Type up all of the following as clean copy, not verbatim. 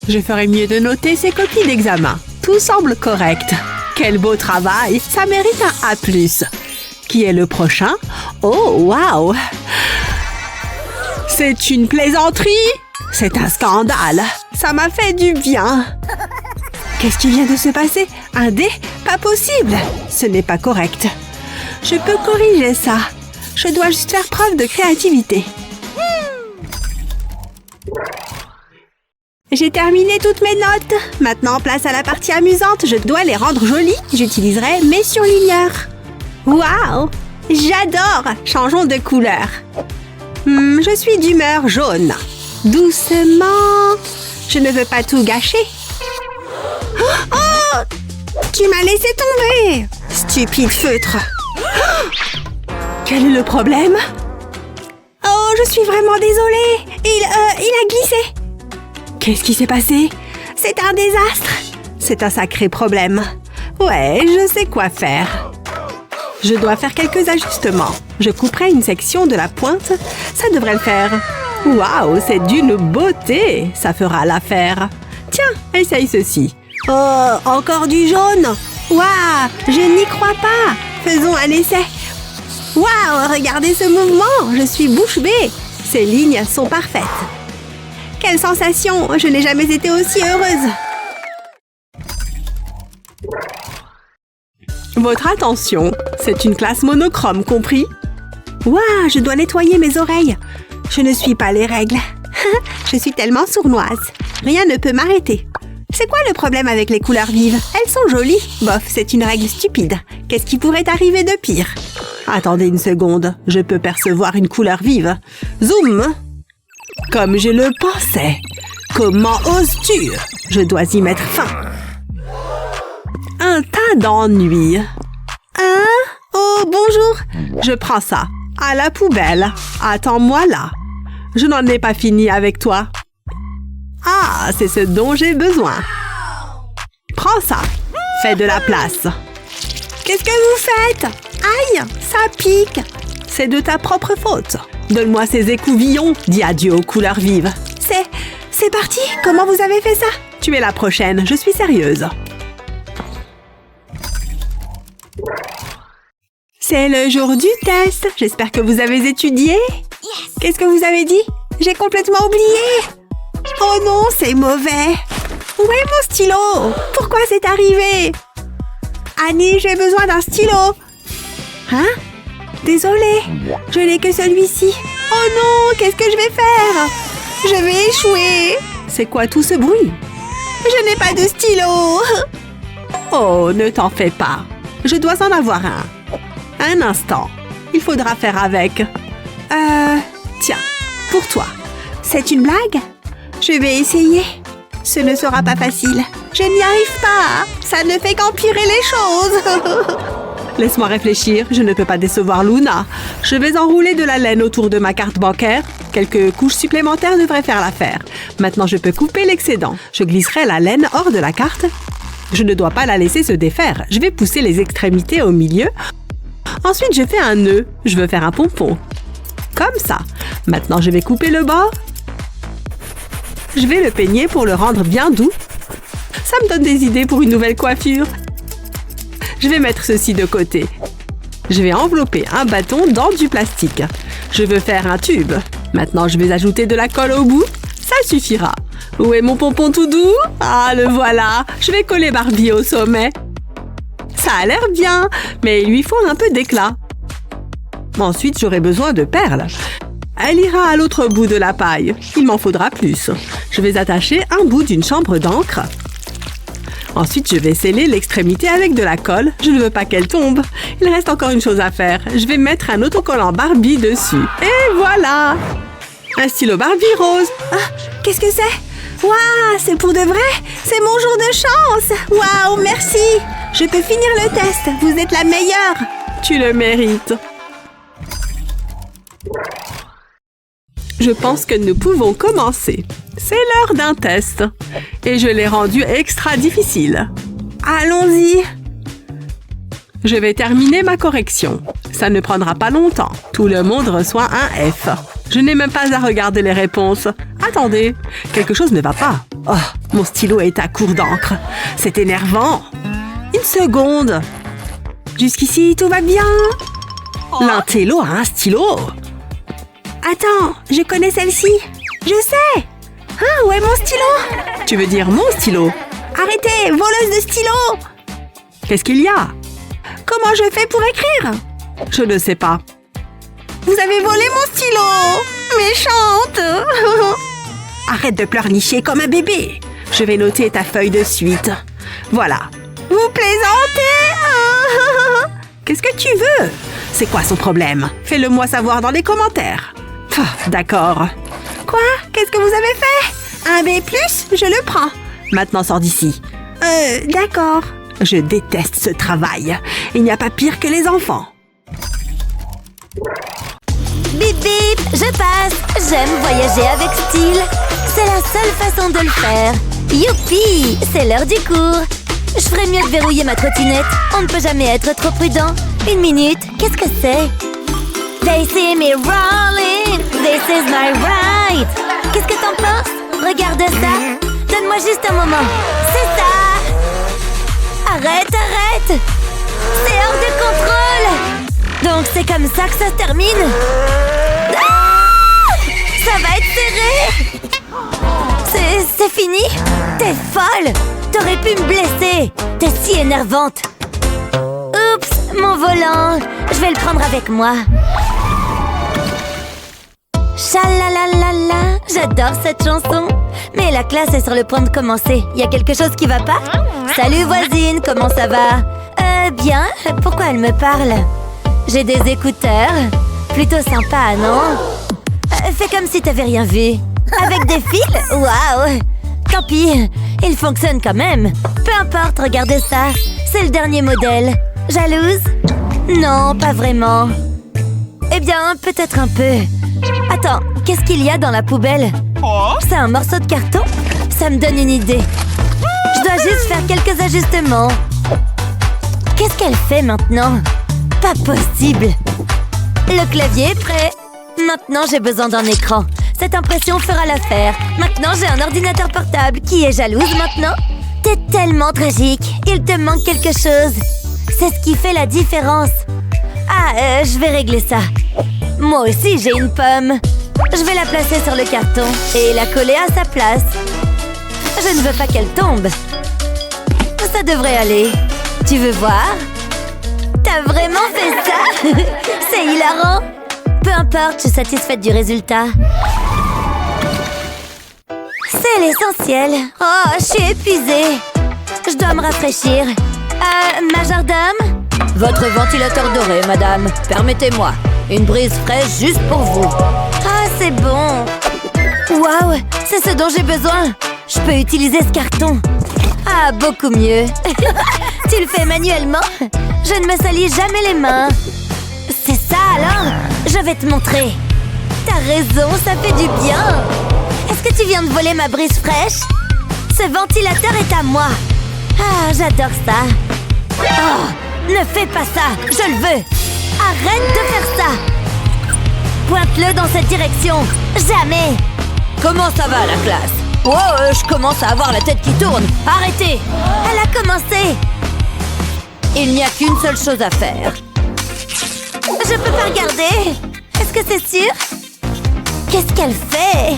Je ferais mieux de noter ses copies d'examen. Tout semble correct. Quel beau travail, ça mérite un A+. Qui est le prochain? Oh, waouh! C'est une plaisanterie? C'est un scandale. Ça m'a fait du bien. Qu'est-ce qui vient de se passer? Un D? Pas possible. Ce n'est pas correct. Je peux corriger ça. Je dois juste faire preuve de créativité. J'ai terminé toutes mes notes. Maintenant, place à la partie amusante. Je dois les rendre jolies. J'utiliserai mes surligneurs. Waouh! J'adore! Changeons de couleur. Je suis d'humeur jaune. Doucement. Je ne veux pas tout gâcher. Oh! Tu m'as laissé tomber! Stupide feutre. Quel est le problème? Oh, je suis vraiment désolée. Il a glissé. Qu'est-ce qui s'est passé? C'est un désastre. C'est un sacré problème. Ouais, je sais quoi faire. Je dois faire quelques ajustements. Je couperai une section de la pointe. Ça devrait le faire. Waouh, c'est d'une beauté. Ça fera l'affaire. Tiens, essaye ceci. Oh, encore du jaune. Waouh, je n'y crois pas. Faisons un essai. Waouh, regardez ce mouvement. Je suis bouche bée. Ces lignes sont parfaites. Quelle sensation! Je n'ai jamais été aussi heureuse. Votre attention, c'est une classe monochrome, compris? Waouh, je dois nettoyer mes oreilles. Je ne suis pas les règles. Je suis tellement sournoise. Rien ne peut m'arrêter. C'est quoi le problème avec les couleurs vives? Elles sont jolies. Bof, c'est une règle stupide. Qu'est-ce qui pourrait arriver de pire? Attendez une seconde, je peux percevoir une couleur vive. Zoom! Comme je le pensais. Comment oses-tu? Je dois y mettre fin. Un tas d'ennuis. Hein? Oh, bonjour. Je prends ça. À la poubelle. Attends-moi là. Je n'en ai pas fini avec toi. Ah, c'est ce dont j'ai besoin. Prends ça. Fais de la place. Qu'est-ce que vous faites? Aïe, ça pique. C'est de ta propre faute. Donne-moi ces écouvillons. Dis adieu aux couleurs vives. C'est parti. Comment vous avez fait ça? Tu es la prochaine. Je suis sérieuse. C'est le jour du test. J'espère que vous avez étudié. Qu'est-ce que vous avez dit? J'ai complètement oublié. Oh non, c'est mauvais. Où est mon stylo? Pourquoi c'est arrivé? Annie, j'ai besoin d'un stylo. Hein? Désolée, je n'ai que celui-ci. Oh non, qu'est-ce que je vais faire? Je vais échouer. C'est quoi tout ce bruit? Je n'ai pas de stylo. Oh, ne t'en fais pas. Je dois en avoir un. Un instant. Il faudra faire avec. Tiens, pour toi. C'est une blague? Je vais essayer. Ce ne sera pas facile. Je n'y arrive pas. Ça ne fait qu'empirer les choses. Laisse-moi réfléchir, je ne peux pas décevoir Luna. Je vais enrouler de la laine autour de ma carte bancaire. Quelques couches supplémentaires devraient faire l'affaire. Maintenant, je peux couper l'excédent. Je glisserai la laine hors de la carte. Je ne dois pas la laisser se défaire. Je vais pousser les extrémités au milieu. Ensuite, je fais un nœud. Je veux faire un pompon. Comme ça. Maintenant, je vais couper le bord. Je vais le peigner pour le rendre bien doux. Ça me donne des idées pour une nouvelle coiffure. Je vais mettre ceci de côté. Je vais envelopper un bâton dans du plastique. Je veux faire un tube. Maintenant, je vais ajouter de la colle au bout. Ça suffira. Où est mon pompon tout doux? Ah, le voilà. Je vais coller Barbie au sommet. Ça a l'air bien, mais il lui faut un peu d'éclat. Ensuite, j'aurai besoin de perles. Elle ira à l'autre bout de la paille. Il m'en faudra plus. Je vais attacher un bout d'une chambre d'encre. Ensuite, je vais sceller l'extrémité avec de la colle. Je ne veux pas qu'elle tombe. Il reste encore une chose à faire. Je vais mettre un autocollant Barbie dessus. Et voilà! Un stylo Barbie rose. Ah, qu'est-ce que c'est? Waouh, c'est pour de vrai? C'est mon jour de chance! Waouh, merci! Je peux finir le test. Vous êtes la meilleure. Tu le mérites. Je pense que nous pouvons commencer. C'est l'heure d'un test. Et je l'ai rendu extra difficile. Allons-y. Je vais terminer ma correction. Ça ne prendra pas longtemps. Tout le monde reçoit un F. Je n'ai même pas à regarder les réponses. Attendez, quelque chose ne va pas. Oh, mon stylo est à court d'encre. C'est énervant. Une seconde. Jusqu'ici, tout va bien. L'intello a un stylo. Attends, je connais celle-ci. Je sais. Ah, où est mon stylo? Tu veux dire mon stylo? Arrêtez, voleuse de stylo! Qu'est-ce qu'il y a? Comment je fais pour écrire? Je ne sais pas. Vous avez volé mon stylo! Méchante! Arrête de pleurnicher comme un bébé. Je vais noter ta feuille de suite. Voilà. Vous plaisantez? Qu'est-ce que tu veux? C'est quoi son problème? Fais-le-moi savoir dans les commentaires. D'accord. Quoi? Qu'est-ce que vous avez fait? Un B+, je le prends. Maintenant, sors d'ici. D'accord. Je déteste ce travail. Il n'y a pas pire que les enfants. Bip bip, je passe. J'aime voyager avec style. C'est la seule façon de le faire. Youpi, c'est l'heure du cours. Je ferais mieux de verrouiller ma trottinette. On ne peut jamais être trop prudent. Une minute, qu'est-ce que c'est? They see me rolling. This is my ride. Qu'est-ce que t'en penses? Regarde ça. Donne-moi juste un moment. C'est ça. Arrête, arrête. C'est hors de contrôle. Donc c'est comme ça que ça se termine. Ah! Ça va être serré. C'est fini? T'es folle. T'aurais pu me blesser. T'es si énervante. Oups, mon volant. Je vais le prendre avec moi. Chalalalala, j'adore cette chanson. Mais la classe est sur le point de commencer. Y a quelque chose qui va pas? Salut voisine, comment ça va? Bien, pourquoi elle me parle? J'ai des écouteurs. Plutôt sympa, non? Fais comme si t'avais rien vu. Avec des fils? Waouh! Tant pis, il fonctionne quand même. Peu importe, regardez ça. C'est le dernier modèle. Jalouse? Non, pas vraiment. Eh bien, peut-être un peu. Attends, qu'est-ce qu'il y a dans la poubelle? C'est un morceau de carton? Ça me donne une idée. Je dois juste faire quelques ajustements. Qu'est-ce qu'elle fait maintenant? Pas possible. Le clavier est prêt. Maintenant, j'ai besoin d'un écran. Cette impression fera l'affaire. Maintenant, j'ai un ordinateur portable. Qui est jalouse maintenant? T'es tellement tragique. Il te manque quelque chose. C'est ce qui fait la différence. Ah, je vais régler ça. Moi aussi, j'ai une pomme. Je vais la placer sur le carton et la coller à sa place. Je ne veux pas qu'elle tombe. Ça devrait aller. Tu veux voir? T'as vraiment fait ça? C'est hilarant. Peu importe, je suis satisfaite du résultat. C'est l'essentiel. Oh, je suis épuisée. Je dois me rafraîchir. Majordome? Votre ventilateur doré, madame. Permettez-moi. Une brise fraîche juste pour vous. Ah, c'est bon. Waouh, c'est ce dont j'ai besoin. Je peux utiliser ce carton. Ah, beaucoup mieux. Tu le fais manuellement? Je ne me salis jamais les mains. C'est ça alors? Je vais te montrer. T'as raison, ça fait du bien. Est-ce que tu viens de voler ma brise fraîche? Ce ventilateur est à moi. Ah, j'adore ça. Oh, ne fais pas ça, je le veux. Arrête de faire ça. Pointe-le dans cette direction. Jamais. Comment ça va, la classe? Oh, je commence à avoir la tête qui tourne. Arrêtez. Elle a commencé. Il n'y a qu'une seule chose à faire. Je peux pas regarder. Est-ce que c'est sûr? Qu'est-ce qu'elle fait?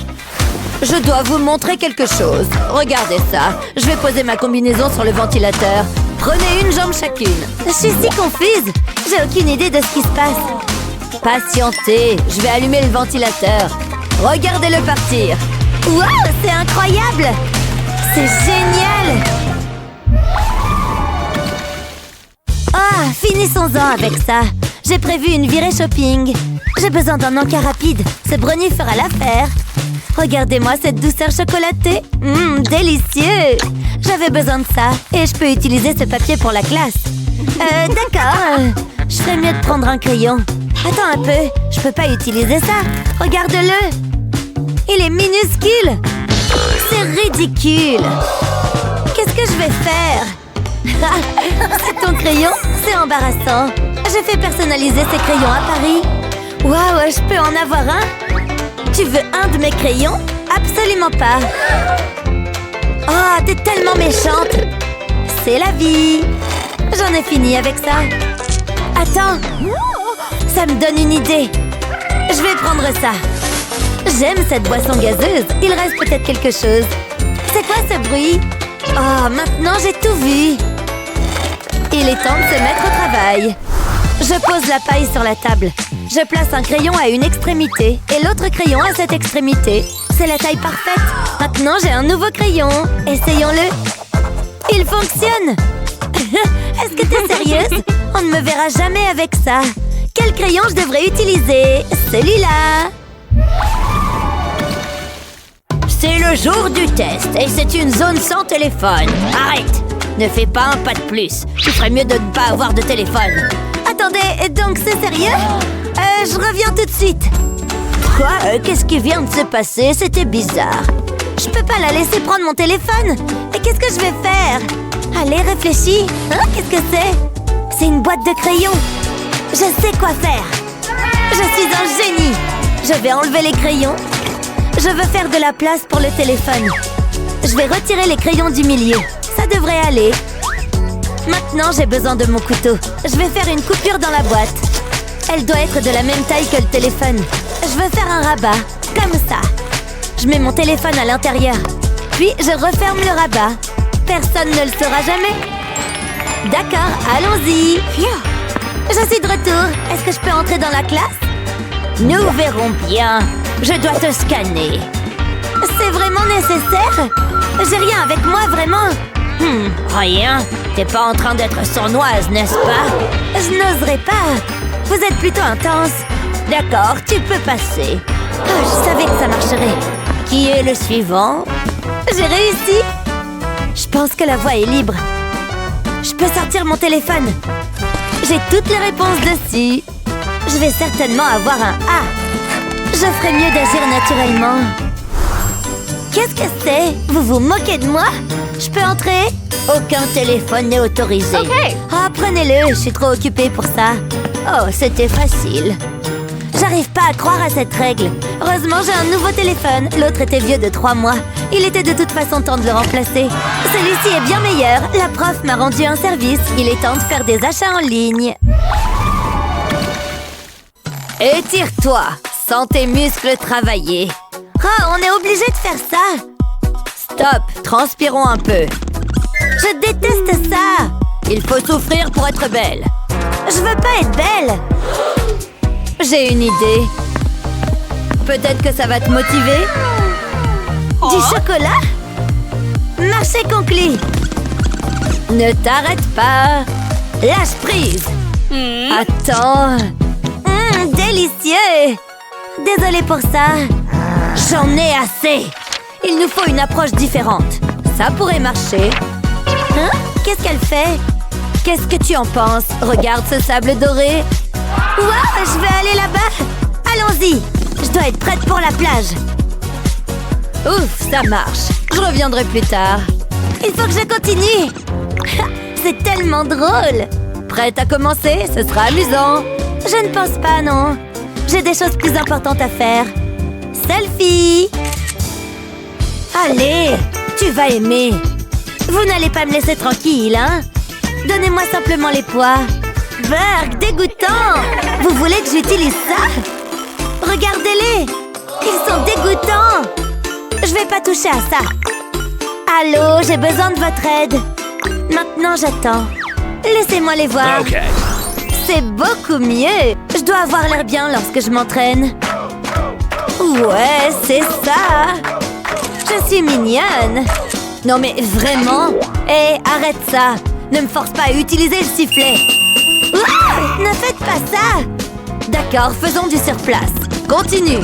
Je dois vous montrer quelque chose. Regardez ça. Je vais poser ma combinaison sur le ventilateur. Prenez une jambe chacune. Je suis si confuse. J'ai aucune idée de ce qui se passe. Patientez. Je vais allumer le ventilateur. Regardez-le partir. Wow, c'est incroyable. C'est génial. Ah, finissons-en avec ça. J'ai prévu une virée shopping. J'ai besoin d'un encas rapide. Ce brownie fera l'affaire. Regardez-moi cette douceur chocolatée. Délicieux. J'avais besoin de ça. Et je peux utiliser ce papier pour la classe. D'accord. Je ferais mieux de prendre un crayon. Attends un peu. Je peux pas utiliser ça. Regarde-le. Il est minuscule. C'est ridicule. Qu'est-ce que je vais faire? C'est ton crayon? C'est embarrassant. J'ai fait personnaliser ces crayons à Paris. Waouh, je peux en avoir un? Tu veux un de mes crayons? Absolument pas. Oh, t'es tellement méchante. C'est la vie. J'en ai fini avec ça. Attends. Ça me donne une idée. Je vais prendre ça. J'aime cette boisson gazeuse. Il reste peut-être quelque chose. C'est quoi ce bruit? Oh, maintenant j'ai tout vu. Il est temps de se mettre au travail. Je pose la paille sur la table. Je place un crayon à une extrémité et l'autre crayon à cette extrémité. C'est la taille parfaite. Maintenant, j'ai un nouveau crayon. Essayons-le. Il fonctionne. Est-ce que t'es sérieuse? On ne me verra jamais avec ça. Quel crayon je devrais utiliser? Celui-là. C'est le jour du test et c'est une zone sans téléphone. Arrête! Ne fais pas un pas de plus. Tu ferais mieux de ne pas avoir de téléphone. Attendez, donc c'est sérieux? Je reviens tout de suite. Quoi? Qu'est-ce qui vient de se passer? C'était bizarre. Je peux pas la laisser prendre mon téléphone. Et qu'est-ce que je vais faire? Allez, réfléchis. Hein? Qu'est-ce que c'est? C'est une boîte de crayons. Je sais quoi faire. Je suis un génie. Je vais enlever les crayons. Je veux faire de la place pour le téléphone. Je vais retirer les crayons du milieu. Ça devrait aller. Maintenant, j'ai besoin de mon couteau. Je vais faire une coupure dans la boîte. Elle doit être de la même taille que le téléphone. Je veux faire un rabat, comme ça. Je mets mon téléphone à l'intérieur. Puis, je referme le rabat. Personne ne le saura jamais. D'accord, allons-y. Je suis de retour. Est-ce que je peux entrer dans la classe? Nous verrons bien. Je dois te scanner. C'est vraiment nécessaire? J'ai rien avec moi, vraiment. Rien? T'es pas en train d'être sournoise, n'est-ce pas? Je n'oserais pas. Vous êtes plutôt intense. D'accord, tu peux passer. Oh, je savais que ça marcherait. Qui est le suivant? J'ai réussi. Je pense que la voie est libre. Je peux sortir mon téléphone. J'ai toutes les réponses dessus. Je vais certainement avoir un A. Je ferais mieux d'agir naturellement. Qu'est-ce que c'est? Vous vous moquez de moi? Je peux entrer? Aucun téléphone n'est autorisé. Oh, prenez-le, je suis trop occupée pour ça. Oh, c'était facile. J'arrive pas à croire à cette règle. Heureusement, j'ai un nouveau téléphone. L'autre était vieux de 3 mois. Il était de toute façon temps de le remplacer. Celui-ci est bien meilleur. La prof m'a rendu un service. Il est temps de faire des achats en ligne. Étire-toi. Sens tes muscles travailler. Oh, on est obligé de faire ça. Stop, transpirons un peu. Je déteste ça. Il faut souffrir pour être belle. Je veux pas être belle. J'ai une idée. Peut-être que ça va te motiver. Du chocolat? Marché conclu. Ne t'arrête pas. Lâche prise. Attends. Délicieux. Désolée pour ça. J'en ai assez. Il nous faut une approche différente. Ça pourrait marcher. Hein? Qu'est-ce qu'elle fait? Qu'est-ce que tu en penses? Regarde ce sable doré. Wow, je vais aller là-bas. Allons-y. Je dois être prête pour la plage. Ouf, ça marche. Je reviendrai plus tard. Il faut que je continue. C'est tellement drôle. Prête à commencer? Ce sera amusant. Je ne pense pas, non. J'ai des choses plus importantes à faire. Selfie! Allez, tu vas aimer. Vous n'allez pas me laisser tranquille, hein? Donnez-moi simplement les pois. Burk, dégoûtant! Vous voulez que j'utilise ça? Regardez-les! Ils sont dégoûtants! Je vais pas toucher à ça. Allô, j'ai besoin de votre aide. Maintenant, j'attends. Laissez-moi les voir. Okay. C'est beaucoup mieux. Je dois avoir l'air bien lorsque je m'entraîne. Ouais, c'est ça. Je suis mignonne. Non mais vraiment? Hé, arrête ça. Ne me force pas à utiliser le sifflet. Ouah, ne faites pas ça. D'accord, faisons du surplace. Continue.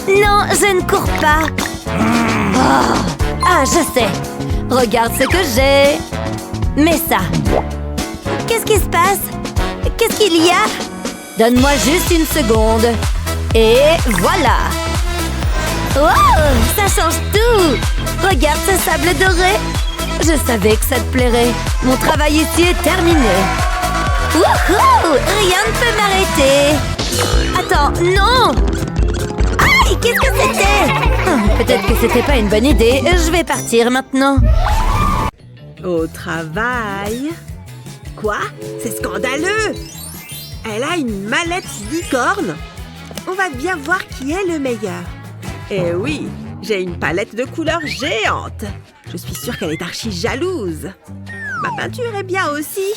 Non, je ne cours pas. Oh. Ah, je sais. Regarde ce que j'ai. Mets ça. Qu'est-ce qui se passe? Qu'est-ce qu'il y a? Donne-moi juste une seconde. Et voilà. Wow, ça change tout. Regarde ce sable doré. Je savais que ça te plairait. Mon travail ici est terminé. Wouhou! Rien ne peut m'arrêter. Attends, non! Aïe, qu'est-ce que c'était? Peut-être que c'était pas une bonne idée. Je vais partir maintenant. Au travail. Quoi? C'est scandaleux! Elle a une mallette licorne. On va bien voir qui est le meilleur. Eh oui, j'ai une palette de couleurs géante. Je suis sûre qu'elle est archi jalouse. Ma peinture est bien aussi.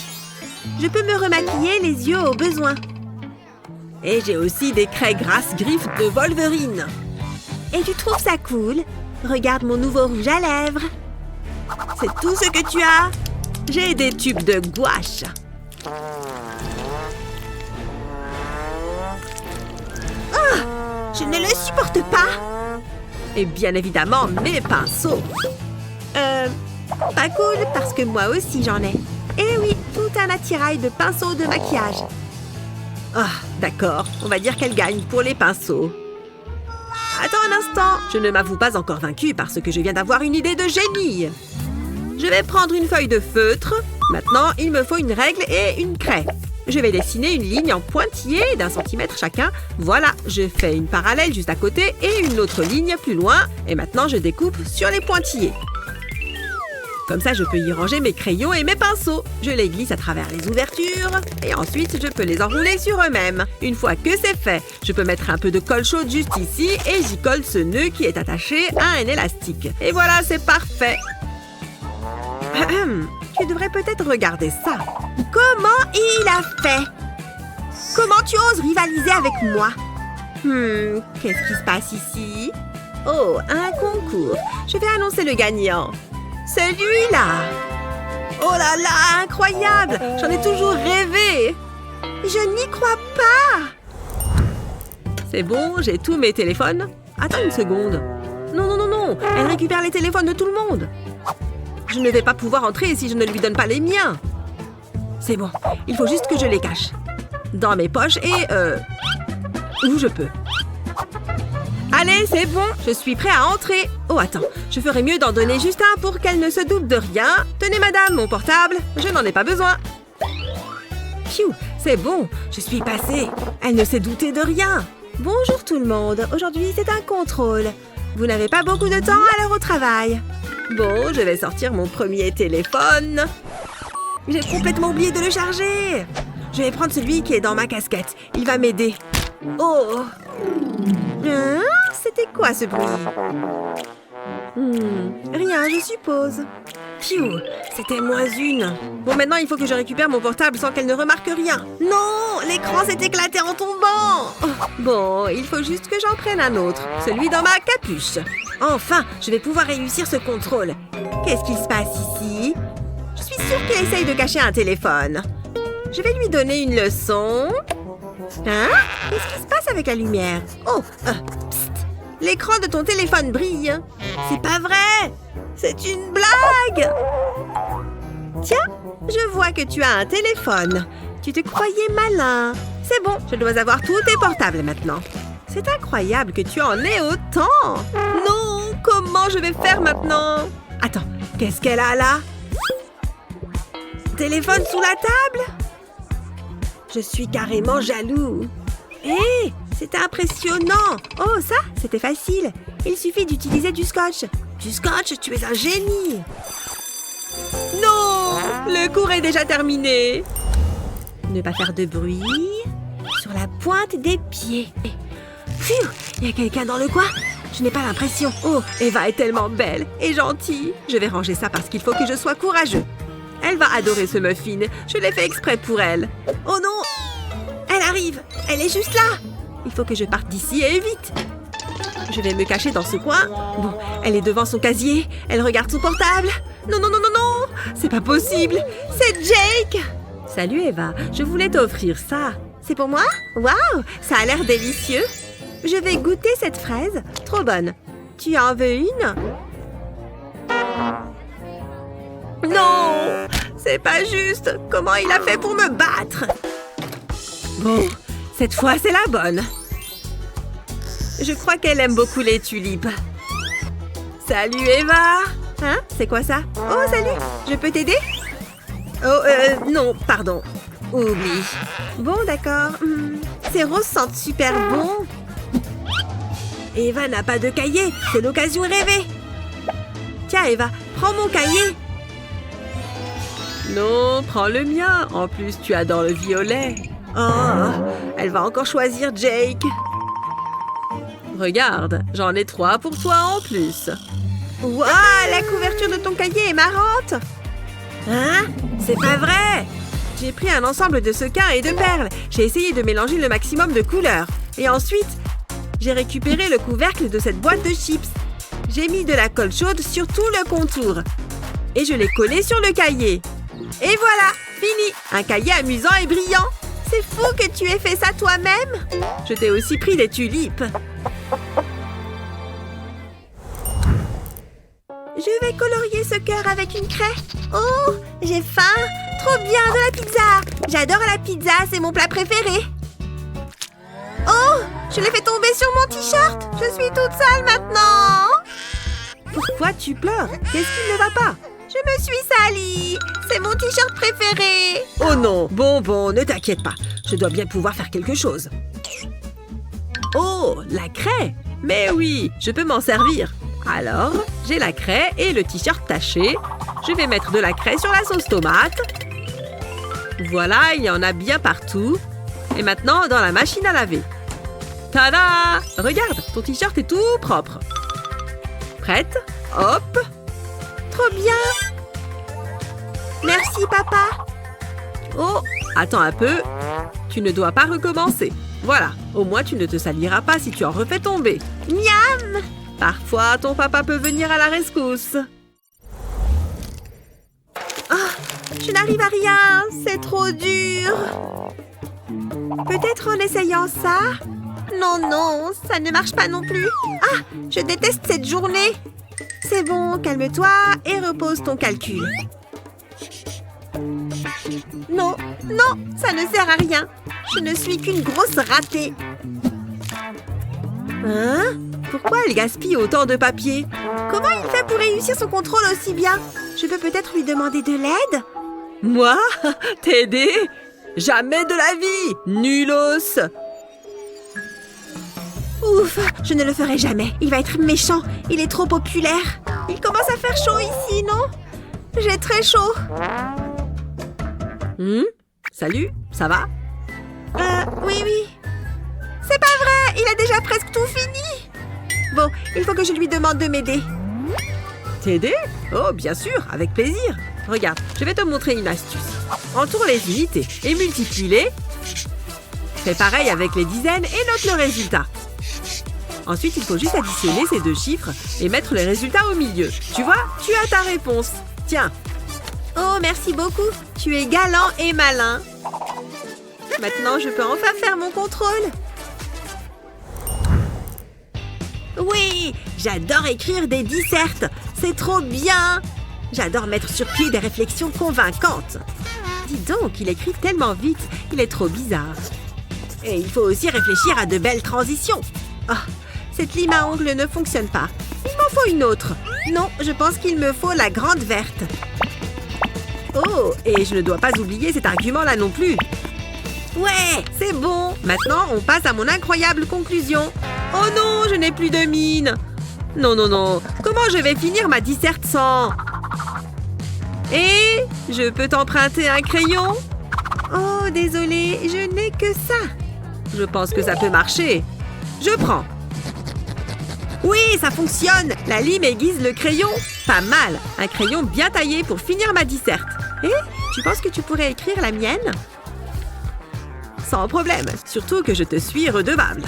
Je peux me remaquiller les yeux au besoin. Et j'ai aussi des craies grasses griffes de Wolverine. Et tu trouves ça cool? Regarde mon nouveau rouge à lèvres. C'est tout ce que tu as? J'ai des tubes de gouache. Oh, je ne le supporte pas. Et bien évidemment, mes pinceaux. Pas cool parce que moi aussi j'en ai. Eh oui, tout un attirail de pinceaux de maquillage. Ah, d'accord. On va dire qu'elle gagne pour les pinceaux. Attends un instant. Je ne m'avoue pas encore vaincue parce que je viens d'avoir une idée de génie. Je vais prendre une feuille de feutre. Maintenant, il me faut une règle et une craie. Je vais dessiner une ligne en pointillé d'1 centimètre chacun. Voilà, je fais une parallèle juste à côté et une autre ligne plus loin. Et maintenant, je découpe sur les pointillés. Comme ça, je peux y ranger mes crayons et mes pinceaux. Je les glisse à travers les ouvertures. Et ensuite, je peux les enrouler sur eux-mêmes. Une fois que c'est fait, je peux mettre un peu de colle chaude juste ici et j'y colle ce nœud qui est attaché à un élastique. Et voilà, c'est parfait. Tu devrais peut-être regarder ça. Comment il a fait? Comment tu oses rivaliser avec moi? Qu'est-ce qui se passe ici? Oh, un concours. Je vais annoncer le gagnant. Celui-là! Oh là là, incroyable! J'en ai toujours rêvé! Je n'y crois pas! C'est bon, j'ai tous mes téléphones. Attends une seconde. Non, non, non, non! Elle récupère les téléphones de tout le monde! Je ne vais pas pouvoir entrer si je ne lui donne pas les miens! C'est bon, il faut juste que je les cache. Dans mes poches et... où je peux. Allez, c'est bon, je suis prêt à entrer. Oh, attends, je ferais mieux d'en donner juste un pour qu'elle ne se doute de rien. Tenez, madame, mon portable, je n'en ai pas besoin. Pfiou, c'est bon, je suis passée. Elle ne s'est doutée de rien. Bonjour tout le monde, aujourd'hui c'est un contrôle. Vous n'avez pas beaucoup de temps à l'heure au travail. Bon, je vais sortir mon premier téléphone. J'ai complètement oublié de le charger. Je vais prendre celui qui est dans ma casquette. Il va m'aider. Oh! C'était quoi ce bruit? Rien, je suppose. Pfiou, c'était -1. Bon, maintenant, il faut que je récupère mon portable sans qu'elle ne remarque rien. Non, l'écran s'est éclaté en tombant. Oh, bon, il faut juste que j'en prenne un autre. Celui dans ma capuche. Enfin, je vais pouvoir réussir ce contrôle. Qu'est-ce qui se passe ici? Je suis sûre qu'elle essaye de cacher un téléphone. Je vais lui donner une leçon. Hein? Qu'est-ce qui se passe avec la lumière? Oh, psst. L'écran de ton téléphone brille. C'est pas vrai! C'est une blague! Tiens, je vois que tu as un téléphone. Tu te croyais malin. C'est bon, je dois avoir tous tes portables maintenant. C'est incroyable que tu en aies autant. Non, comment je vais faire maintenant? Attends, qu'est-ce qu'elle a là? Téléphone sous la table? Je suis carrément jaloux. Hé, c'est impressionnant. Oh, ça, c'était facile. Il suffit d'utiliser du scotch. Du scotch, tu es un génie. Non, le cours est déjà terminé. Ne pas faire de bruit. Sur la pointe des pieds. Pfiou, il y a quelqu'un dans le coin? Je n'ai pas l'impression. Oh, Eva est tellement belle et gentille. Je vais ranger ça parce qu'il faut que je sois courageux. Elle va adorer ce muffin. Je l'ai fait exprès pour elle. Oh non! Elle arrive! Elle est juste là! Il faut que je parte d'ici et vite! Je vais me cacher dans ce coin. Bon, elle est devant son casier. Elle regarde son portable. Non, non, non, non, non! C'est pas possible! C'est Jake! Salut Eva, je voulais t'offrir ça. C'est pour moi? Waouh! Ça a l'air délicieux! Je vais goûter cette fraise. Trop bonne. Tu en veux une? Non! C'est pas juste! Comment il a fait pour me battre? Bon, cette fois, c'est la bonne. Je crois qu'elle aime beaucoup les tulipes. Salut, Eva! Hein? C'est quoi ça? Oh, salut! Je peux t'aider? Oh, non, pardon. Oublie. Bon, d'accord. Ces roses sentent super bon. Eva n'a pas de cahier. C'est l'occasion rêvée. Tiens, Eva, prends mon cahier. Non, prends le mien. En plus, tu adores le violet. Oh, elle va encore choisir Jake. Regarde, j'en ai 3 pour toi en plus. Waouh, la couverture de ton cahier est marrante. Hein? C'est pas vrai! J'ai pris un ensemble de sequins et de perles. J'ai essayé de mélanger le maximum de couleurs. Et ensuite, j'ai récupéré le couvercle de cette boîte de chips. J'ai mis de la colle chaude sur tout le contour. Et je l'ai collé sur le cahier. Et voilà, fini! Un cahier amusant et brillant. C'est fou que tu aies fait ça toi-même. Je t'ai aussi pris des tulipes. Je vais colorier ce cœur avec une craie. Oh, j'ai faim. Trop bien, de la pizza. J'adore la pizza, c'est mon plat préféré. Oh, je l'ai fait tomber sur mon t-shirt. Je suis toute sale maintenant. Pourquoi tu pleures? Qu'est-ce qui ne va pas? Je me suis salie. C'est mon t-shirt préféré. Oh non, bon, ne t'inquiète pas. Je dois bien pouvoir faire quelque chose. Oh, la craie. Mais oui, je peux m'en servir. Alors, j'ai la craie et le t-shirt taché. Je vais mettre de la craie sur la sauce tomate. Voilà, il y en a bien partout. Et maintenant, dans la machine à laver. Tada! Regarde, ton t-shirt est tout propre. Prête? Hop! Trop bien! Merci, papa! Oh, attends un peu. Tu ne dois pas recommencer. Voilà, au moins tu ne te saliras pas si tu en refais tomber. Miam! Parfois, ton papa peut venir à la rescousse. Ah, je n'arrive à rien. C'est trop dur. Peut-être en essayant ça? Non, ça ne marche pas non plus. Ah, je déteste cette journée. C'est bon, calme-toi et repose ton calcul. Non, ça ne sert à rien. Je ne suis qu'une grosse ratée. Hein? Pourquoi elle gaspille autant de papier? Comment il fait pour réussir son contrôle aussi bien? Je peux peut-être lui demander de l'aide? Moi? T'aider? Jamais de la vie! Nulos! Ouf, je ne le ferai jamais. Il va être méchant. Il est trop populaire. Il commence à faire chaud ici, non? J'ai très chaud. Salut, ça va? Oui. C'est pas vrai, il a déjà presque tout fini. Bon, il faut que je lui demande de m'aider. T'aider? Oh, bien sûr, avec plaisir. Regarde, je vais te montrer une astuce. Entoure les unités et multiplie-les. Fais pareil avec les dizaines et note le résultat. Ensuite, il faut juste additionner ces 2 chiffres et mettre les résultats au milieu. Tu vois, tu as ta réponse. Tiens. Oh, merci beaucoup. Tu es galant et malin. Maintenant, je peux enfin faire mon contrôle. Oui, j'adore écrire des dissertes. C'est trop bien. J'adore mettre sur pied des réflexions convaincantes. Dis donc, il écrit tellement vite. Il est trop bizarre. Et il faut aussi réfléchir à de belles transitions. Oh, cette lime à ongles ne fonctionne pas. Il m'en faut une autre. Non, je pense qu'il me faut la grande verte. Oh, et je ne dois pas oublier cet argument-là non plus. Ouais, c'est bon. Maintenant, on passe à mon incroyable conclusion. Oh non, je n'ai plus de mine. Non. Comment je vais finir ma disserte sans... Et je peux t'emprunter un crayon? Oh, désolée, je n'ai que ça. Je pense que ça peut marcher. Je prends. Oui, ça fonctionne. La lime aiguise le crayon. Pas mal. Un crayon bien taillé pour finir ma disserte. Et tu penses que tu pourrais écrire la mienne? Sans problème. Surtout que je te suis redevable.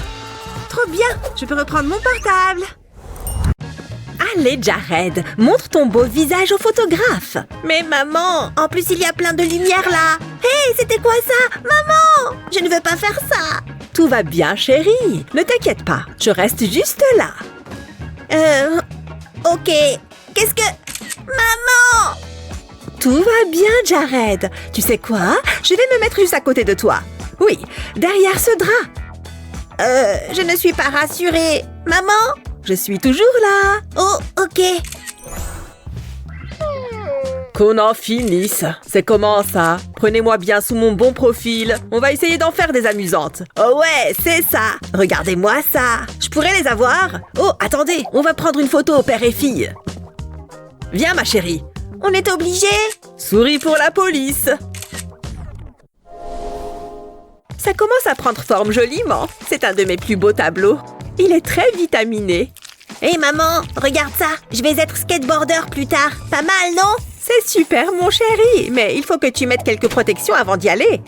Trop bien. Je peux reprendre mon portable. Allez, Jared, montre ton beau visage au photographe. Mais maman, en plus il y a plein de lumière là. Hé, c'était quoi ça? Maman, je ne veux pas faire ça. Tout va bien, chérie. Ne t'inquiète pas, je reste juste là. Ok. Qu'est-ce que... Maman! Tout va bien, Jared. Tu sais quoi? Je vais me mettre juste à côté de toi. Oui, derrière ce drap. Je ne suis pas rassurée. Maman? Je suis toujours là. Oh, ok. Qu'on en finisse. C'est comment ça? Prenez-moi bien sous mon bon profil. On va essayer d'en faire des amusantes. Oh ouais, c'est ça. Regardez-moi ça. Je pourrais les avoir? Oh, attendez, on va prendre une photo, père et fille. Viens, ma chérie. On est obligé. Souris pour la police. Ça commence à prendre forme joliment. C'est un de mes plus beaux tableaux. Il est très vitaminé. Hé maman, regarde ça. Je vais être skateboarder plus tard. Pas mal, non? C'est super, mon chéri. Mais il faut que tu mettes quelques protections avant d'y aller.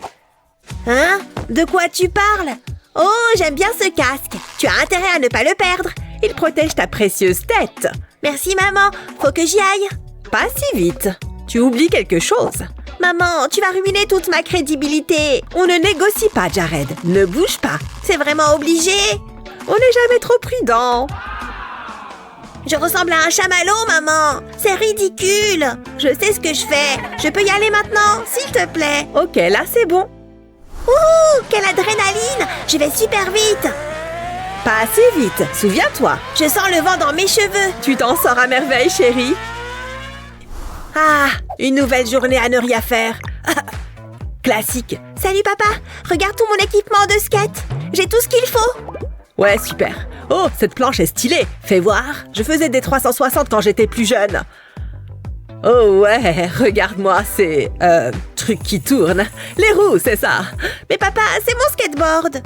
Hein? De quoi tu parles? Oh, j'aime bien ce casque. Tu as intérêt à ne pas le perdre. Il protège ta précieuse tête. Merci maman. Faut que j'y aille. Pas si vite. Tu oublies quelque chose. Maman, tu vas ruiner toute ma crédibilité. On ne négocie pas, Jared. Ne bouge pas. C'est vraiment obligé? On n'est jamais trop prudent. Je ressemble à un chamallow, maman. C'est ridicule. Je sais ce que je fais. Je peux y aller maintenant, s'il te plaît. Ok, là c'est bon. Ouh, quelle adrénaline. Je vais super vite. Pas assez vite, souviens-toi. Je sens le vent dans mes cheveux. Tu t'en sors à merveille, chérie. Ah, une nouvelle journée à ne rien faire. Classique. Salut papa, regarde tout mon équipement de skate. J'ai tout ce qu'il faut. Ouais, super. Oh, cette planche est stylée. Fais voir. Je faisais des 360 quand j'étais plus jeune. Oh ouais, regarde-moi, c'est... truc qui tourne. Les roues, c'est ça. Mais papa, c'est mon skateboard.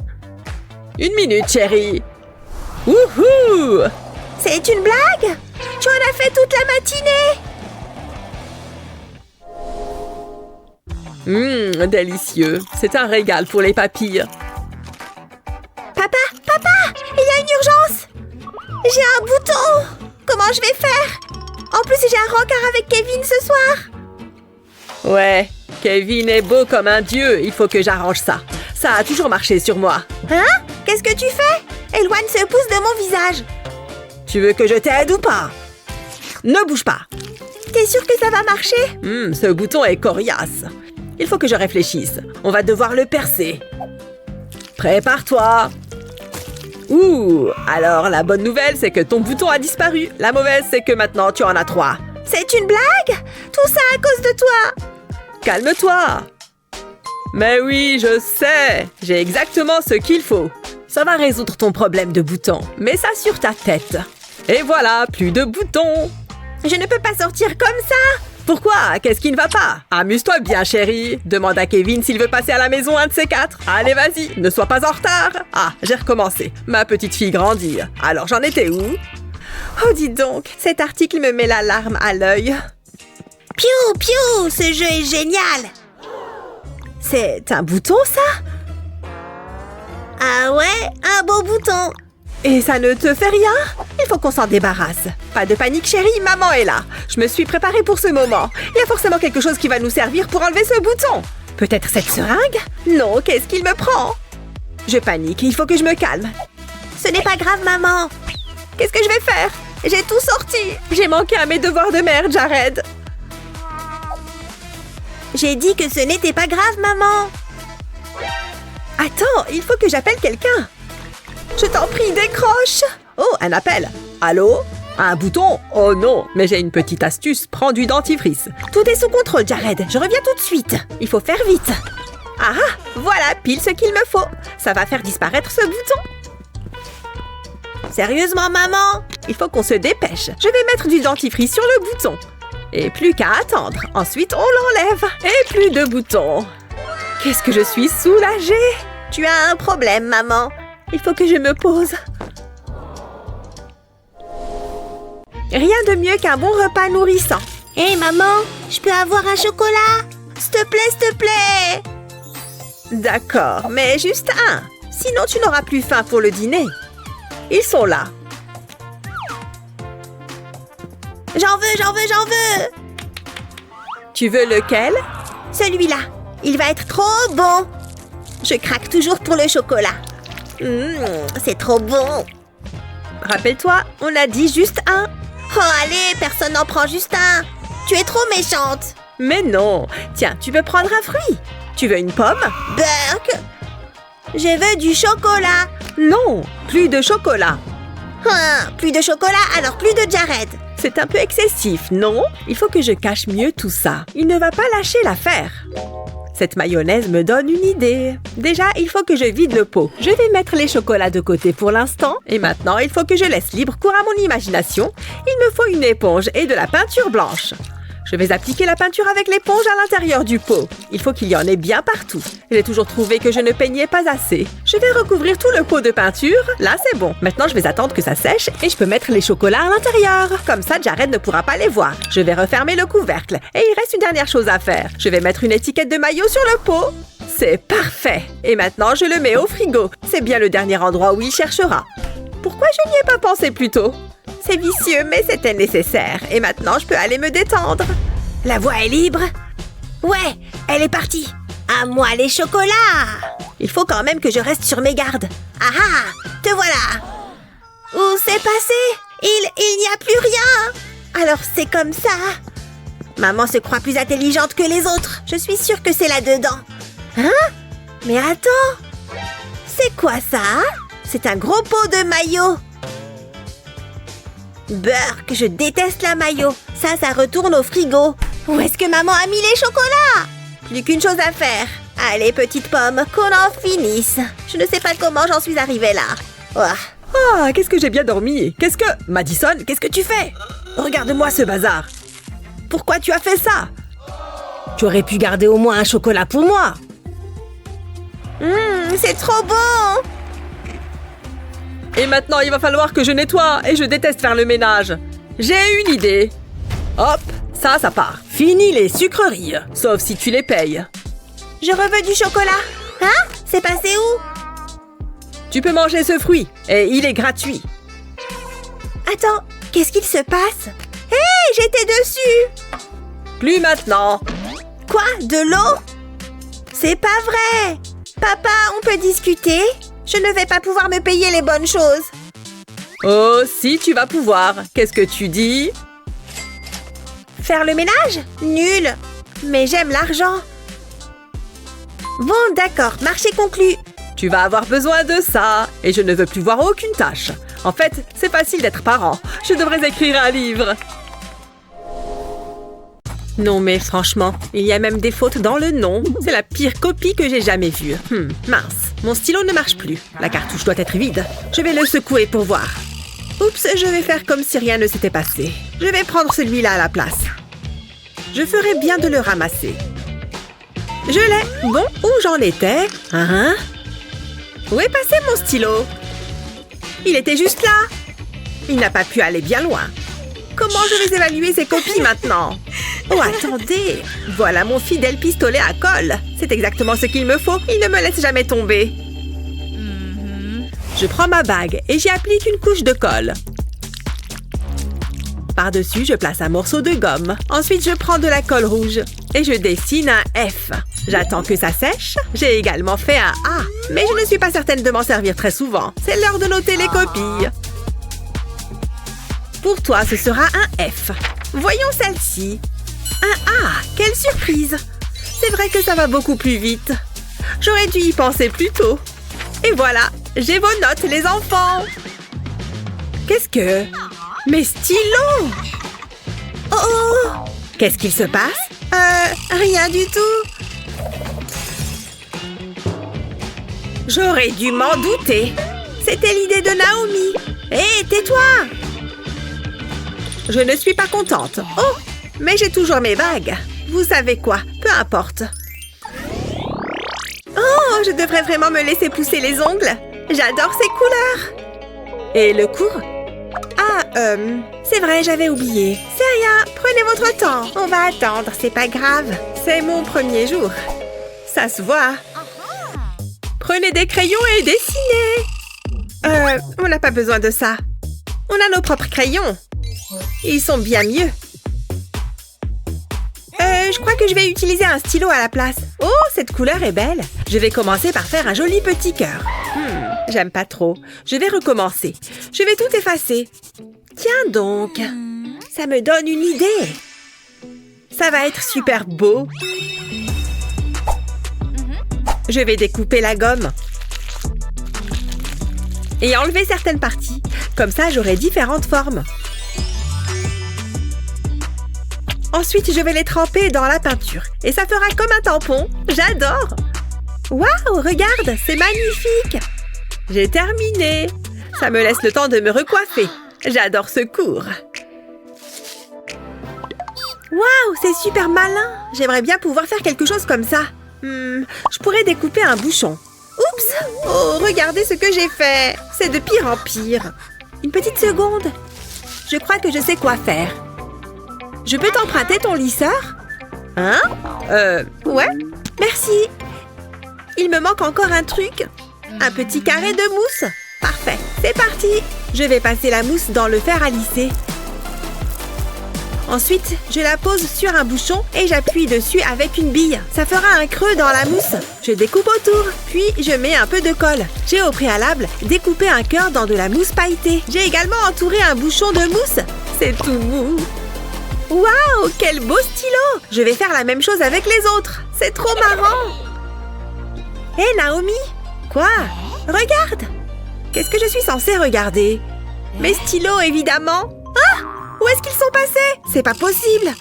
Une minute, chérie. Wouhou! C'est une blague? Tu en as fait toute la matinée? Délicieux. C'est un régal pour les papilles. Papa, il y a une urgence. J'ai un bouton. Comment je vais faire? En plus, j'ai un rencard avec Kevin ce soir. Ouais, Kevin est beau comme un dieu. Il faut que j'arrange ça. Ça a toujours marché sur moi. Hein? Qu'est-ce que tu fais? Éloigne ce pouce de mon visage. Tu veux que je t'aide ou pas? Ne bouge pas. T'es sûr que ça va marcher? Ce bouton est coriace. Il faut que je réfléchisse. On va devoir le percer. Prépare-toi. Ouh, alors la bonne nouvelle, c'est que ton bouton a disparu. La mauvaise, c'est que maintenant, tu en as 3. C'est une blague? Tout ça à cause de toi. Calme-toi. Mais oui, je sais. J'ai exactement ce qu'il faut. Ça va résoudre ton problème de bouton. Mets ça sur ta tête. Et voilà, plus de boutons. Je ne peux pas sortir comme ça. Pourquoi? Qu'est-ce qui ne va pas? Amuse-toi bien, chérie. Demande à Kevin s'il veut passer à la maison un de ces 4. Allez, vas-y, ne sois pas en retard. Ah, j'ai recommencé. Ma petite fille grandit. Alors, j'en étais où? Oh, dis donc, cet article me met la larme à l'œil. Piou, piou, ce jeu est génial. C'est un bouton, ça? Ah ouais, un beau bouton. Et ça ne te fait rien? Il faut qu'on s'en débarrasse. Pas de panique, chérie, maman est là. Je me suis préparée pour ce moment. Il y a forcément quelque chose qui va nous servir pour enlever ce bouton. Peut-être cette seringue? Non, qu'est-ce qu'il me prend? Je panique, il faut que je me calme. Ce n'est pas grave, maman. Qu'est-ce que je vais faire? J'ai tout sorti. J'ai manqué à mes devoirs de mère, Jared. J'ai dit que ce n'était pas grave, maman. Attends, il faut que j'appelle quelqu'un. Je t'en prie, décroche. Oh, un appel. Allô? Un bouton? Oh non, mais j'ai une petite astuce. Prends du dentifrice. Tout est sous contrôle, Jared. Je reviens tout de suite. Il faut faire vite. Ah, voilà, pile ce qu'il me faut. Ça va faire disparaître ce bouton. Sérieusement, maman? Il faut qu'on se dépêche. Je vais mettre du dentifrice sur le bouton. Et plus qu'à attendre. Ensuite, on l'enlève. Et plus de boutons. Qu'est-ce que je suis soulagée. Tu as un problème, maman. Il faut que je me pose. Rien de mieux qu'un bon repas nourrissant. Hé, maman, je peux avoir un chocolat? S'il te plaît, s'il te plaît. D'accord, mais juste un. Sinon, tu n'auras plus faim pour le dîner. Ils sont là. J'en veux, j'en veux, j'en veux. Tu veux lequel? Celui-là. Il va être trop bon. Je craque toujours pour le chocolat. C'est trop bon. Rappelle-toi, on a dit juste un. Oh, allez, personne n'en prend juste un. Tu es trop méchante. Mais non. Tiens, tu veux prendre un fruit? Tu veux une pomme? Burk. Je veux du chocolat. Non, plus de chocolat. Plus de chocolat, alors plus de Jared. C'est un peu excessif, non? Il faut que je cache mieux tout ça. Il ne va pas lâcher l'affaire. Cette mayonnaise me donne une idée. Déjà, il faut que je vide le pot. Je vais mettre les chocolats de côté pour l'instant. Et maintenant, il faut que je laisse libre cours à mon imagination. Il me faut une éponge et de la peinture blanche. Je vais appliquer la peinture avec l'éponge à l'intérieur du pot. Il faut qu'il y en ait bien partout. J'ai toujours trouvé que je ne peignais pas assez. Je vais recouvrir tout le pot de peinture. Là, c'est bon. Maintenant, je vais attendre que ça sèche et je peux mettre les chocolats à l'intérieur. Comme ça, Jared ne pourra pas les voir. Je vais refermer le couvercle. Et il reste une dernière chose à faire. Je vais mettre une étiquette de maillot sur le pot. C'est parfait. Et maintenant, je le mets au frigo. C'est bien le dernier endroit où il cherchera. Pourquoi je n'y ai pas pensé plus tôt? C'est vicieux, mais c'était nécessaire. Et maintenant, je peux aller me détendre. La voie est libre? Ouais, elle est partie. À moi les chocolats! Il faut quand même que je reste sur mes gardes. Ah ah! Te voilà! Où c'est passé? Il n'y a plus rien! Alors c'est comme ça? Maman se croit plus intelligente que les autres. Je suis sûre que c'est là-dedans. Hein? Mais attends! C'est quoi ça? C'est un gros pot de maillot. Burk, je déteste la mayo. Ça retourne au frigo. Où est-ce que maman a mis les chocolats? Plus qu'une chose à faire. Allez, petite pomme, qu'on en finisse. Je ne sais pas comment j'en suis arrivée là. Ouah. Ah, qu'est-ce que j'ai bien dormi. Madison, qu'est-ce que tu fais? Regarde-moi ce bazar. Pourquoi tu as fait ça? Tu aurais pu garder au moins un chocolat pour moi. C'est trop bon! Et maintenant, il va falloir que je nettoie et je déteste faire le ménage. J'ai une idée. Hop, ça part. Fini les sucreries, sauf si tu les payes. Je veux du chocolat. Hein? C'est passé où? Tu peux manger ce fruit et il est gratuit. Attends, qu'est-ce qu'il se passe? Hé, j'étais dessus! Plus maintenant. Quoi? De l'eau? C'est pas vrai! Papa, on peut discuter? Je ne vais pas pouvoir me payer les bonnes choses. Oh, si tu vas pouvoir. Qu'est-ce que tu dis? Faire le ménage? Nul. Mais j'aime l'argent. Bon, d'accord, marché conclu. Tu vas avoir besoin de ça. Et je ne veux plus voir aucune tâche. En fait, c'est facile d'être parent. Je devrais écrire un livre. Non, mais franchement, il y a même des fautes dans le nom. C'est la pire copie que j'ai jamais vue. Mince, mon stylo ne marche plus. La cartouche doit être vide. Je vais le secouer pour voir. Oups, je vais faire comme si rien ne s'était passé. Je vais prendre celui-là à la place. Je ferais bien de le ramasser. Je l'ai. Bon, où j'en étais? Où est passé mon stylo? Il était juste là. Il n'a pas pu aller bien loin. Comment je vais évaluer ces copies maintenant? Oh, attendez! Voilà mon fidèle pistolet à colle. C'est exactement ce qu'il me faut. Il ne me laisse jamais tomber. Je prends ma bague et j'y applique une couche de colle. Par-dessus, je place un morceau de gomme. Ensuite, je prends de la colle rouge et je dessine un F. J'attends que ça sèche. J'ai également fait un A. Mais je ne suis pas certaine de m'en servir très souvent. C'est l'heure de noter les copies. Pour toi, ce sera un F. Voyons celle-ci. Un A. Quelle surprise! C'est vrai que ça va beaucoup plus vite. J'aurais dû y penser plus tôt. Et voilà, j'ai vos notes, les enfants. Qu'est-ce que... Mes stylos! Oh! Qu'est-ce qu'il se passe? Rien du tout. J'aurais dû m'en douter. C'était l'idée de Naomi. Hé, tais-toi! Je ne suis pas contente. Oh! Mais j'ai toujours mes bagues. Vous savez quoi? Peu importe. Oh, je devrais vraiment me laisser pousser les ongles. J'adore ces couleurs. Et le cours? Ah, c'est vrai, j'avais oublié. C'est rien, prenez votre temps. On va attendre, c'est pas grave. C'est mon premier jour. Ça se voit. Prenez des crayons et dessinez. On n'a pas besoin de ça. On a nos propres crayons. Ils sont bien mieux. Je crois que je vais utiliser un stylo à la place. Oh, cette couleur est belle. Je vais commencer par faire un joli petit cœur. J'aime pas trop. Je vais recommencer. Je vais tout effacer. Tiens donc. Ça me donne une idée. Ça va être super beau. Je vais découper la gomme. Et enlever certaines parties. Comme ça, j'aurai différentes formes. Ensuite, je vais les tremper dans la peinture. Et ça fera comme un tampon. J'adore! Waouh, regarde, c'est magnifique! J'ai terminé. Ça me laisse le temps de me recoiffer. J'adore ce cours. Waouh, c'est super malin! J'aimerais bien pouvoir faire quelque chose comme ça. Je pourrais découper un bouchon. Oups! Oh, regardez ce que j'ai fait! C'est de pire en pire. Une petite seconde. Je crois que je sais quoi faire. Je peux t'emprunter ton lisseur? Hein? Ouais. Merci. Il me manque encore un truc. Un petit carré de mousse. Parfait, c'est parti. Je vais passer la mousse dans le fer à lisser. Ensuite, je la pose sur un bouchon et j'appuie dessus avec une bille. Ça fera un creux dans la mousse. Je découpe autour, puis je mets un peu de colle. J'ai au préalable découpé un cœur dans de la mousse pailletée. J'ai également entouré un bouchon de mousse. C'est tout mou. Waouh, quel beau stylo! Je vais faire la même chose avec les autres. C'est trop marrant. Hé, Naomi! Quoi? Regarde! Qu'est-ce que je suis censée regarder? Mes stylos, évidemment. Ah! Où est-ce qu'ils sont passés? C'est pas possible.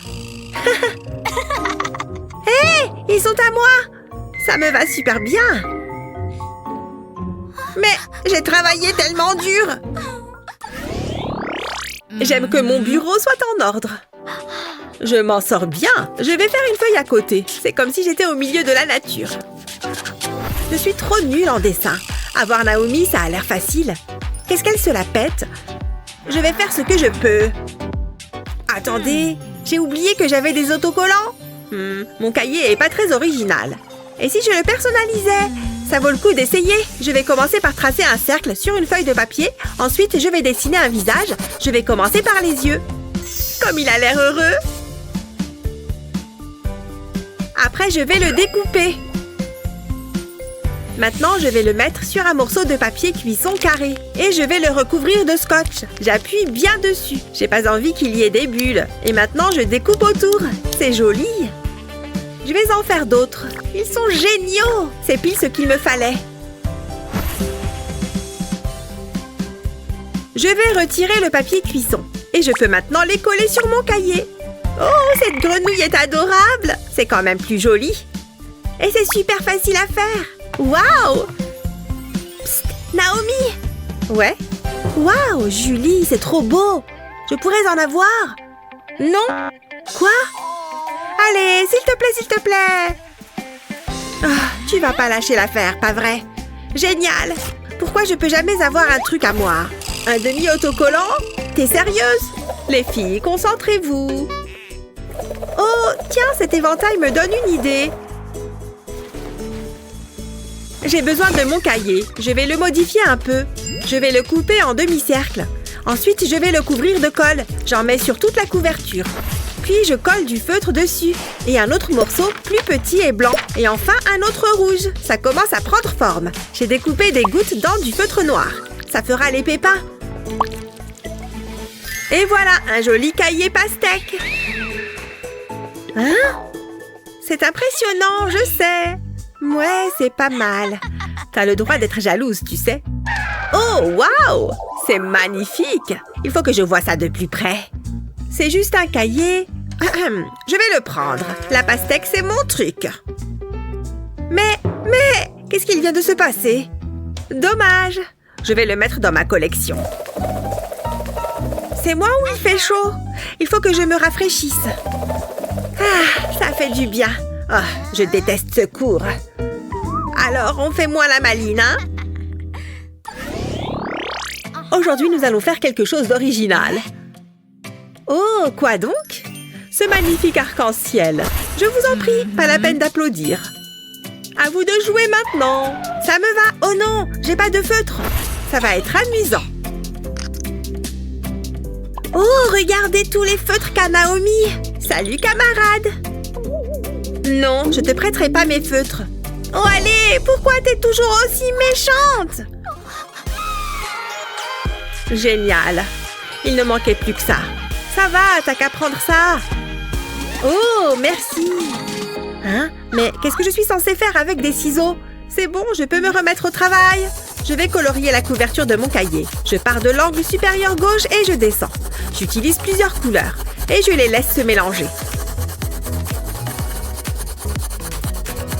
Hé! Ils sont à moi! Ça me va super bien. Mais j'ai travaillé tellement dur. J'aime que mon bureau soit en ordre. Je m'en sors bien. Je vais faire une feuille à côté. C'est comme si j'étais au milieu de la nature. Je suis trop nulle en dessin. Avoir Naomi, ça a l'air facile. Qu'est-ce qu'elle se la pète? Je vais faire ce que je peux. Attendez, j'ai oublié que j'avais des autocollants. Mon cahier est pas très original. Et si je le personnalisais? Ça vaut le coup d'essayer. Je vais commencer par tracer un cercle sur une feuille de papier. Ensuite, je vais dessiner un visage. Je vais commencer par les yeux. Comme il a l'air heureux. Après, je vais le découper. Maintenant, je vais le mettre sur un morceau de papier cuisson carré. Et je vais le recouvrir de scotch. J'appuie bien dessus. J'ai pas envie qu'il y ait des bulles. Et maintenant, je découpe autour. C'est joli. Je vais en faire d'autres. Ils sont géniaux. C'est pile ce qu'il me fallait. Je vais retirer le papier cuisson. Et je peux maintenant les coller sur mon cahier. Oh, cette grenouille est adorable. C'est quand même plus joli. Et c'est super facile à faire. Waouh! Psst, Naomi! Ouais? Waouh, Julie, c'est trop beau! Je pourrais en avoir? Non? Quoi? Allez, s'il te plaît! Ah, tu vas pas lâcher l'affaire, pas vrai? Génial! Pourquoi je peux jamais avoir un truc à moi? Un demi-autocollant? T'es sérieuse? Les filles, concentrez-vous! Oh, tiens, cet éventail me donne une idée! J'ai besoin de mon cahier. Je vais le modifier un peu. Je vais le couper en demi-cercle. Ensuite, je vais le couvrir de colle. J'en mets sur toute la couverture. Puis, je colle du feutre dessus. Et un autre morceau plus petit et blanc. Et enfin, un autre rouge. Ça commence à prendre forme. J'ai découpé des gouttes dans du feutre noir. Ça fera les pépins. Et voilà, un joli cahier pastèque. Hein? C'est impressionnant, je sais. Ouais, c'est pas mal. T'as le droit d'être jalouse, tu sais. Oh, waouh! C'est magnifique! Il faut que je voie ça de plus près. C'est juste un cahier. Je vais le prendre. La pastèque, c'est mon truc. Mais, qu'est-ce qu'il vient de se passer? Dommage. Je vais le mettre dans ma collection. C'est moi ou il fait chaud? Il faut que je me rafraîchisse. Ah, ça fait du bien. Oh, je déteste ce cours. Alors, on fait moins la maline, hein? Aujourd'hui, nous allons faire quelque chose d'original. Oh, quoi donc? Ce magnifique arc-en-ciel. Je vous en prie, pas la peine d'applaudir. À vous de jouer maintenant. Ça me va. Oh non, j'ai pas de feutre. Ça va être amusant. Oh, regardez tous les feutres qu'a Naomi. Salut, camarade. Non, je te prêterai pas mes feutres. Oh, allez, pourquoi t'es toujours aussi méchante? Génial. Il ne manquait plus que ça. Ça va, t'as qu'à prendre ça. Oh, merci. Hein? Mais qu'est-ce que je suis censée faire avec des ciseaux? C'est bon, je peux me remettre au travail. Je vais colorier la couverture de mon cahier. Je pars de l'angle supérieur gauche et je descends. J'utilise plusieurs couleurs et je les laisse se mélanger.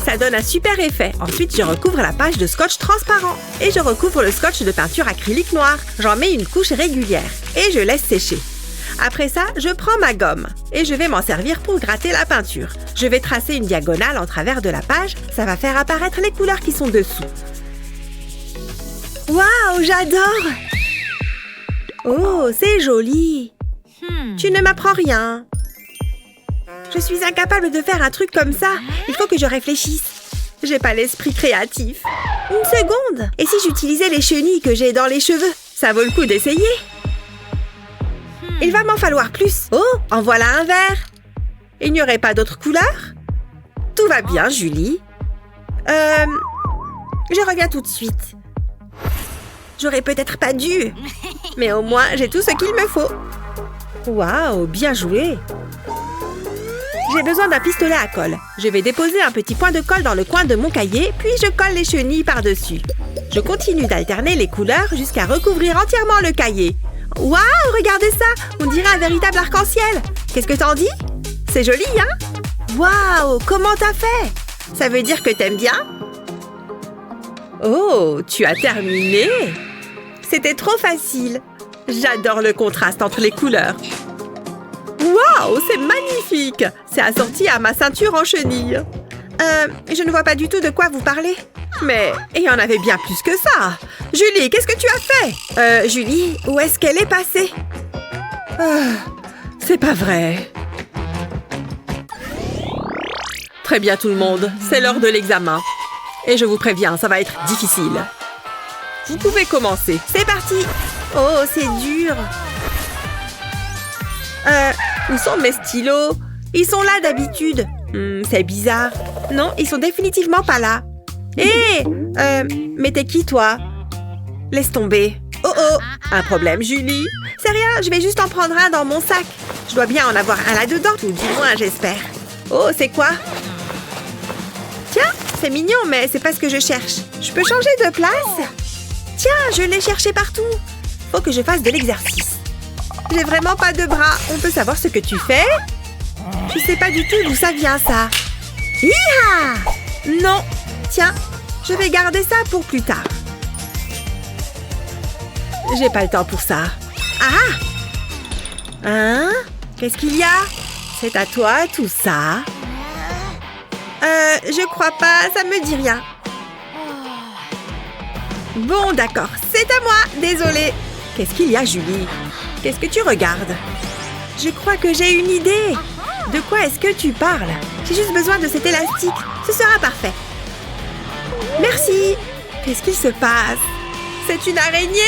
Ça donne un super effet. Ensuite, je recouvre la page de scotch transparent. Et je recouvre le scotch de peinture acrylique noire. J'en mets une couche régulière. Et je laisse sécher. Après ça, je prends ma gomme. Et je vais m'en servir pour gratter la peinture. Je vais tracer une diagonale en travers de la page. Ça va faire apparaître les couleurs qui sont dessous. Waouh, j'adore! Oh, c'est joli! Tu ne m'apprends rien. Je suis incapable de faire un truc comme ça. Il faut que je réfléchisse. J'ai pas l'esprit créatif. Une seconde. Et si j'utilisais les chenilles que j'ai dans les cheveux? Ça vaut le coup d'essayer. Il va m'en falloir plus. Oh, en voilà un vert. Il n'y aurait pas d'autres couleurs? Tout va bien, Julie. Je reviens tout de suite. J'aurais peut-être pas dû. Mais au moins, j'ai tout ce qu'il me faut. Waouh, bien joué. J'ai besoin d'un pistolet à colle. Je vais déposer un petit point de colle dans le coin de mon cahier, puis je colle les chenilles par-dessus. Je continue d'alterner les couleurs jusqu'à recouvrir entièrement le cahier. Waouh, regardez ça! On dirait un véritable arc-en-ciel. Qu'est-ce que t'en dis? C'est joli, hein? Waouh, comment t'as fait? Ça veut dire que t'aimes bien? Oh, tu as terminé? C'était trop facile. J'adore le contraste entre les couleurs. Waouh, c'est magnifique! C'est assorti à ma ceinture en chenille. Je ne vois pas du tout de quoi vous parlez. Mais il y en avait bien plus que ça. Julie, qu'est-ce que tu as fait? Julie, où est-ce qu'elle est passée? C'est pas vrai. Très bien tout le monde, c'est l'heure de l'examen. Et je vous préviens, ça va être difficile. Vous pouvez commencer. C'est parti! Oh, c'est dur. Où sont mes stylos? Ils sont là d'habitude. C'est bizarre. Non, ils sont définitivement pas là. Hé! Mais t'es qui, toi? Laisse tomber. Oh oh! Un problème, Julie? C'est rien, je vais juste en prendre un dans mon sac. Je dois bien en avoir un là-dedans, tout du moins, j'espère. Oh, c'est quoi? Tiens, c'est mignon, mais c'est pas ce que je cherche. Je peux changer de place? Tiens, je l'ai cherché partout. Faut que je fasse de l'exercice. J'ai vraiment pas de bras. On peut savoir ce que tu fais? Je sais pas du tout d'où ça vient, ça. Hi-ha! Non. Tiens, je vais garder ça pour plus tard. J'ai pas le temps pour ça. Ah! Hein? Qu'est-ce qu'il y a? C'est à toi, tout ça? Je crois pas, ça me dit rien. Bon, d'accord, c'est à moi, désolée. Qu'est-ce qu'il y a, Julie? Qu'est-ce que tu regardes? Je crois que j'ai une idée. De quoi est-ce que tu parles? J'ai juste besoin de cet élastique. Ce sera parfait. Merci. Qu'est-ce qu'il se passe? C'est une araignée?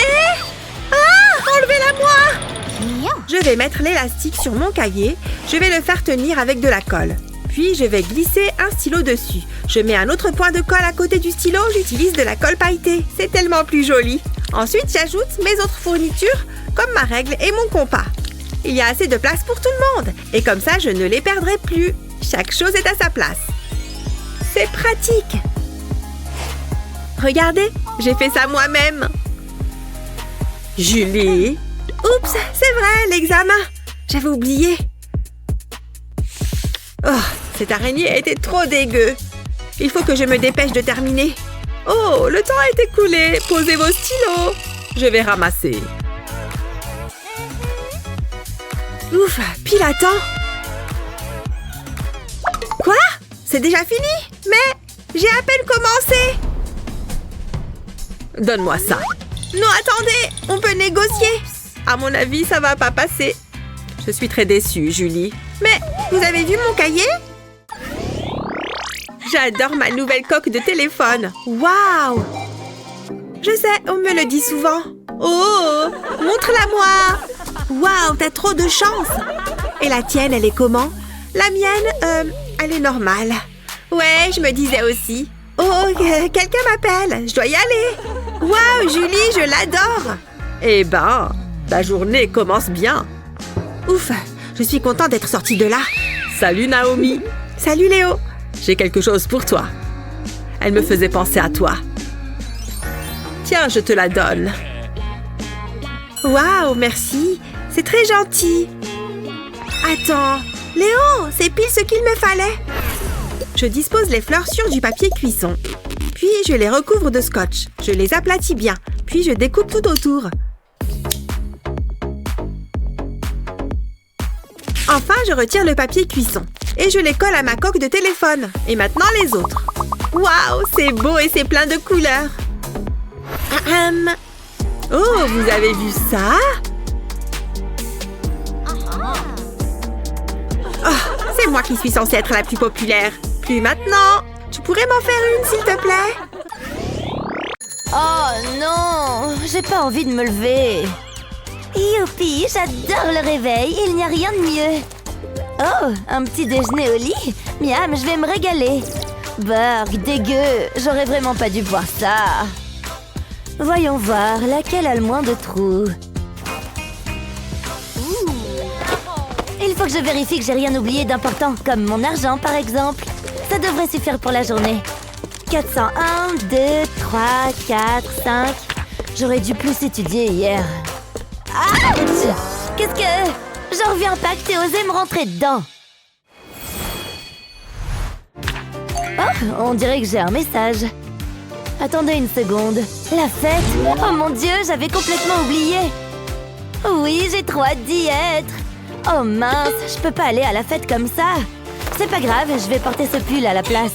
Ah! Enlevez-la-moi! Je vais mettre l'élastique sur mon cahier. Je vais le faire tenir avec de la colle. Puis, je vais glisser un stylo dessus. Je mets un autre point de colle à côté du stylo. J'utilise de la colle pailletée. C'est tellement plus joli. Ensuite, j'ajoute mes autres fournitures, comme ma règle et mon compas. Il y a assez de place pour tout le monde. Et comme ça, je ne les perdrai plus. Chaque chose est à sa place. C'est pratique. Regardez, j'ai fait ça moi-même. Julie. Oups, c'est vrai, l'examen. J'avais oublié. Oh, cette araignée a été trop dégueu. Il faut que je me dépêche de terminer. Oh, le temps est écoulé. Posez vos stylos. Je vais ramasser. Ouf, pile à temps. Quoi? C'est déjà fini? Mais j'ai à peine commencé. Donne-moi ça. Non, attendez, on peut négocier. À mon avis, ça va pas passer. Je suis très déçue, Julie. Mais vous avez vu mon cahier? J'adore ma nouvelle coque de téléphone. Waouh! Je sais, on me le dit souvent. Oh! Montre-la-moi! Waouh, t'as trop de chance! Et la tienne, elle est comment? La mienne, elle est normale. Ouais, je me disais aussi. Oh, quelqu'un m'appelle. Je dois y aller. Waouh, Julie, je l'adore! Eh ben, ta journée commence bien. Ouf, je suis contente d'être sortie de là. Salut Naomi. Salut Léo. J'ai quelque chose pour toi. Elle me faisait penser à toi. Tiens, je te la donne. Waouh, merci. C'est très gentil. Attends, Léo, c'est pile ce qu'il me fallait. Je dispose les fleurs sur du papier cuisson. Puis je les recouvre de scotch. Je les aplatis bien. Puis je découpe tout autour. Enfin, je retire le papier cuisson. Et je les colle à ma coque de téléphone. Et maintenant les autres. Waouh, c'est beau et c'est plein de couleurs. Oh, vous avez vu ça? Oh, c'est moi qui suis censée être la plus populaire. Plus maintenant. Tu pourrais m'en faire une, s'il te plaît? Oh non, j'ai pas envie de me lever. Youpi, j'adore le réveil, il n'y a rien de mieux. Oh, un petit déjeuner au lit? Miam, je vais me régaler. Burk, dégueu, j'aurais vraiment pas dû boire ça. Voyons voir, laquelle a le moins de trous. Il faut que je vérifie que j'ai rien oublié d'important, comme mon argent par exemple. Ça devrait suffire pour la journée. 401, 2, 3, 4, 5. J'aurais dû plus étudier hier. Ouch! Qu'est-ce que... J'en reviens pas que t'aies osé me rentrer dedans. Oh, on dirait que j'ai un message. Attendez une seconde. La fête? Oh mon Dieu, j'avais complètement oublié. Oui, j'ai trop hâte d'y être. Oh mince, je peux pas aller à la fête comme ça. C'est pas grave, je vais porter ce pull à la place.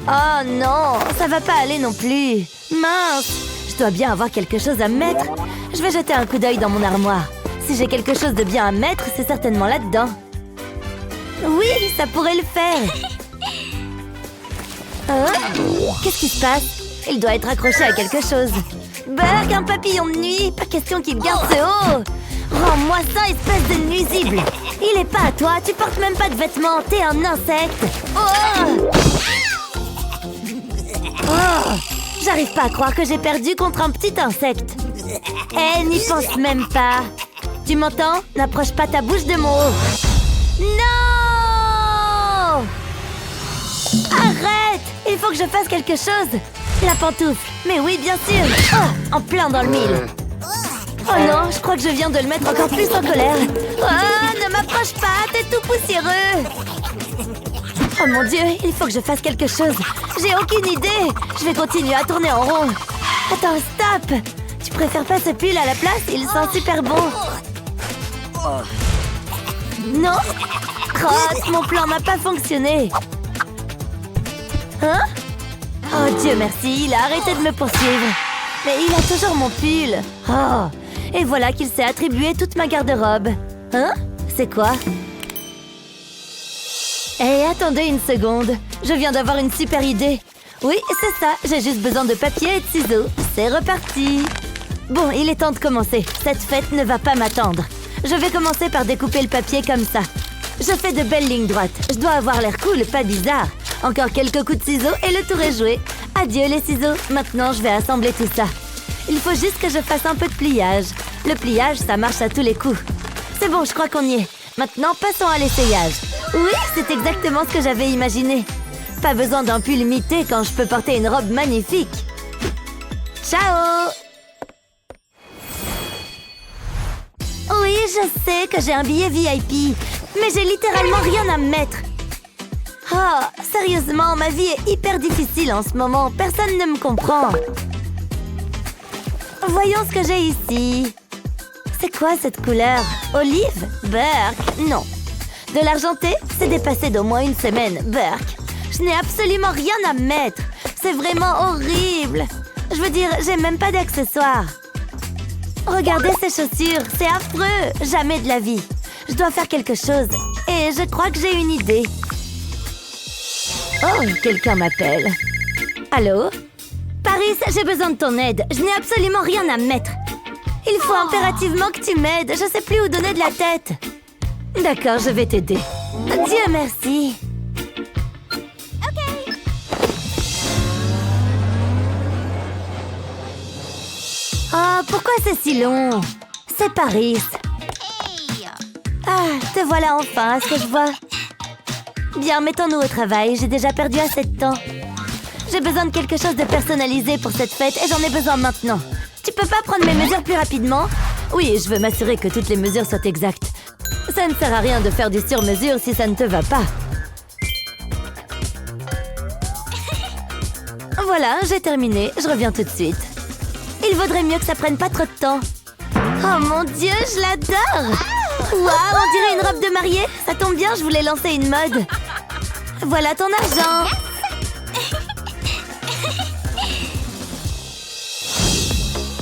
Oh non, ça va pas aller non plus. Mince, je dois bien avoir quelque chose à mettre. Je vais jeter un coup d'œil dans mon armoire. Si j'ai quelque chose de bien à mettre, c'est certainement là-dedans. Oui, ça pourrait le faire. Qu'est-ce qui se passe? Il doit être accroché à quelque chose. Burk, un papillon de nuit. Pas question qu'il garde ce haut. Rends-moi ça, espèce de nuisible. Il est pas à toi, tu portes même pas de vêtements. T'es un insecte. Oh, j'arrive pas à croire que j'ai perdu contre un petit insecte. Eh, n'y pense même pas. Tu m'entends? N'approche pas ta bouche de mon haut. Non! Arrête! Il faut que je fasse quelque chose. La pantoufle. Mais oui, bien sûr. Oh, en plein dans le mille. Oh non, je crois que je viens de le mettre encore plus en colère. Oh, ne m'approche pas, t'es tout poussiéreux. Oh mon Dieu, il faut que je fasse quelque chose. J'ai aucune idée. Je vais continuer à tourner en rond. Attends, stop. Tu préfères pas ce pull à la place? Il sent super bon. Non? Crotte, mon plan n'a pas fonctionné. Hein? Oh Dieu merci, il a arrêté de me poursuivre. Mais il a toujours mon pull. Oh, et voilà qu'il s'est attribué toute ma garde-robe. Hein? C'est quoi? Hé, attendez une seconde. Je viens d'avoir une super idée. Oui, c'est ça. J'ai juste besoin de papier et de ciseaux. C'est reparti. Bon, il est temps de commencer. Cette fête ne va pas m'attendre. Je vais commencer par découper le papier comme ça. Je fais de belles lignes droites. Je dois avoir l'air cool, pas bizarre. Encore quelques coups de ciseaux et le tour est joué. Adieu les ciseaux. Maintenant, je vais assembler tout ça. Il faut juste que je fasse un peu de pliage. Le pliage, ça marche à tous les coups. C'est bon, je crois qu'on y est. Maintenant, passons à l'essayage. Oui, c'est exactement ce que j'avais imaginé. Pas besoin d'un pull limité quand je peux porter une robe magnifique. Ciao! Oui, je sais que j'ai un billet VIP, mais j'ai littéralement rien à me mettre. Oh, sérieusement, ma vie est hyper difficile en ce moment. Personne ne me comprend. Voyons ce que j'ai ici. C'est quoi cette couleur? Olive? Burk? Non. De l'argenté? C'est dépassé d'au moins une semaine. Burk. Je n'ai absolument rien à mettre. C'est vraiment horrible. Je veux dire, j'ai même pas d'accessoires. Regardez ces chaussures, c'est affreux. Jamais de la vie. Je dois faire quelque chose. Et je crois que j'ai une idée. Oh, quelqu'un m'appelle. Allô? Paris, j'ai besoin de ton aide. Je n'ai absolument rien à mettre. Il faut impérativement que tu m'aides. Je sais plus où donner de la tête. D'accord, je vais t'aider. Dieu merci. Oh, pourquoi c'est si long? C'est Paris. Ah, te voilà enfin, à ce que je vois. Bien, mettons-nous au travail. J'ai déjà perdu assez de temps. J'ai besoin de quelque chose de personnalisé pour cette fête et j'en ai besoin maintenant. Tu peux pas prendre mes mesures plus rapidement? Oui, je veux m'assurer que toutes les mesures soient exactes. Ça ne sert à rien de faire du sur-mesure si ça ne te va pas. Voilà, j'ai terminé. Je reviens tout de suite. Il vaudrait mieux que ça prenne pas trop de temps. Oh mon Dieu, je l'adore! Waouh, on dirait une robe de mariée. Ça tombe bien, je voulais lancer une mode. Voilà ton argent.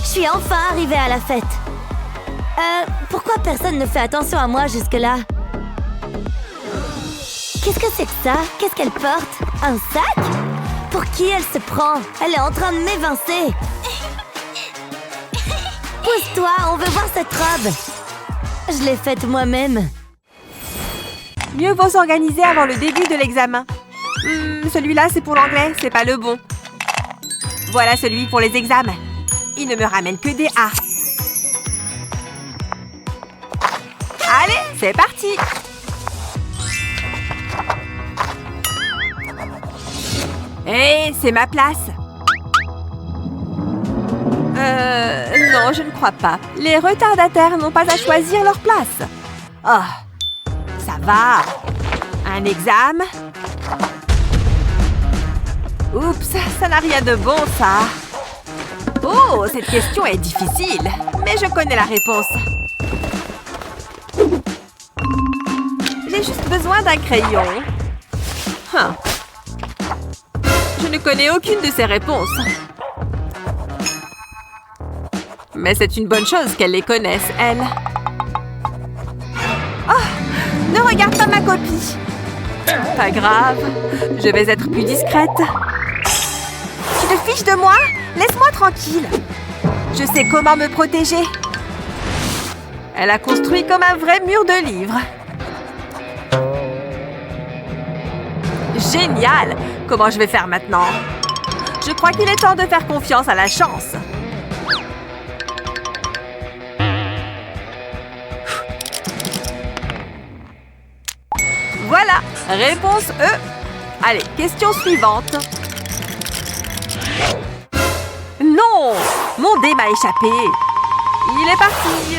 Je suis enfin arrivée à la fête. Pourquoi personne ne fait attention à moi jusque-là? Qu'est-ce que c'est que ça? Qu'est-ce qu'elle porte? Un sac? Pour qui elle se prend? Elle est en train de m'évincer. Pousse-toi, on veut voir cette robe. Je l'ai faite moi-même. Mieux vaut s'organiser avant le début de l'examen. Celui-là, c'est pour l'anglais, c'est pas le bon. Voilà celui pour les examens. Il ne me ramène que des A. Allez, c'est parti! Hé, c'est ma place. Non, je ne crois pas. Les retardataires n'ont pas à choisir leur place. Oh, ça va. Un examen. Oups, ça n'a rien de bon, ça. Oh, cette question est difficile. Mais je connais la réponse. J'ai juste besoin d'un crayon. Je ne connais aucune de ces réponses. Mais c'est une bonne chose qu'elle les connaisse, elle. Oh, ne regarde pas ma copie. Pas grave, je vais être plus discrète. Tu te fiches de moi? Laisse-moi tranquille. Je sais comment me protéger. Elle a construit comme un vrai mur de livres. Génial! Comment je vais faire maintenant? Je crois qu'il est temps de faire confiance à la chance. Voilà! Réponse E. Allez, question suivante. Non! Mon dé m'a échappé. Il est parti.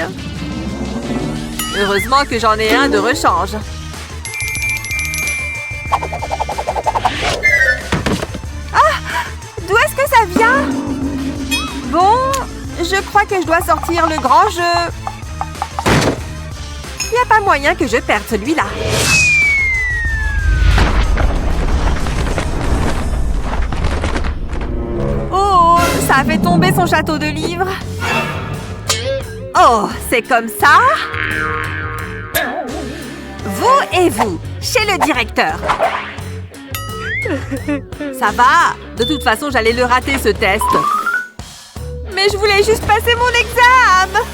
Heureusement que j'en ai un de rechange. D'où est-ce que ça vient? Bon, je crois que je dois sortir le grand jeu. Il n'y a pas moyen que je perde celui-là. Oh, ça a fait tomber son château de livres. Oh, c'est comme ça? Vous et vous, chez le directeur. Ça va. De toute façon, j'allais le rater, ce test. Mais je voulais juste passer mon examen.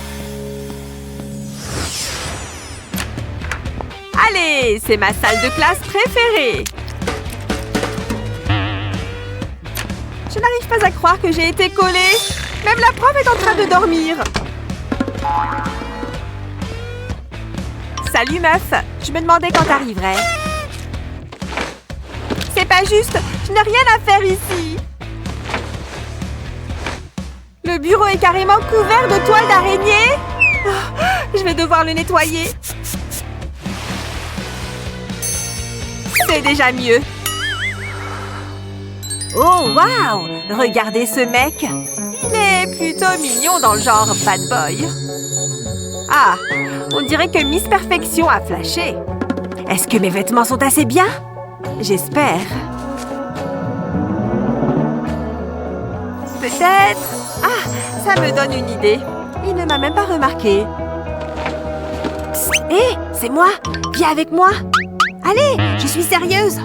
Allez, c'est ma salle de classe préférée. Je n'arrive pas à croire que j'ai été collée. Même la prof est en train de dormir. Salut, meuf. Je me demandais quand t'arriverais. C'est pas juste. Je n'ai rien à faire ici. Le bureau est carrément couvert de toiles d'araignée. Oh, je vais devoir le nettoyer. C'est déjà mieux. Oh, waouh! Regardez ce mec. Il est plutôt mignon dans le genre bad boy. Ah, on dirait que Miss Perfection a flashé. Est-ce que mes vêtements sont assez bien? J'espère. Peut-être... Ah, ça me donne une idée. Il ne m'a même pas remarqué. Hé, c'est moi. Viens avec moi. Allez, je suis sérieuse.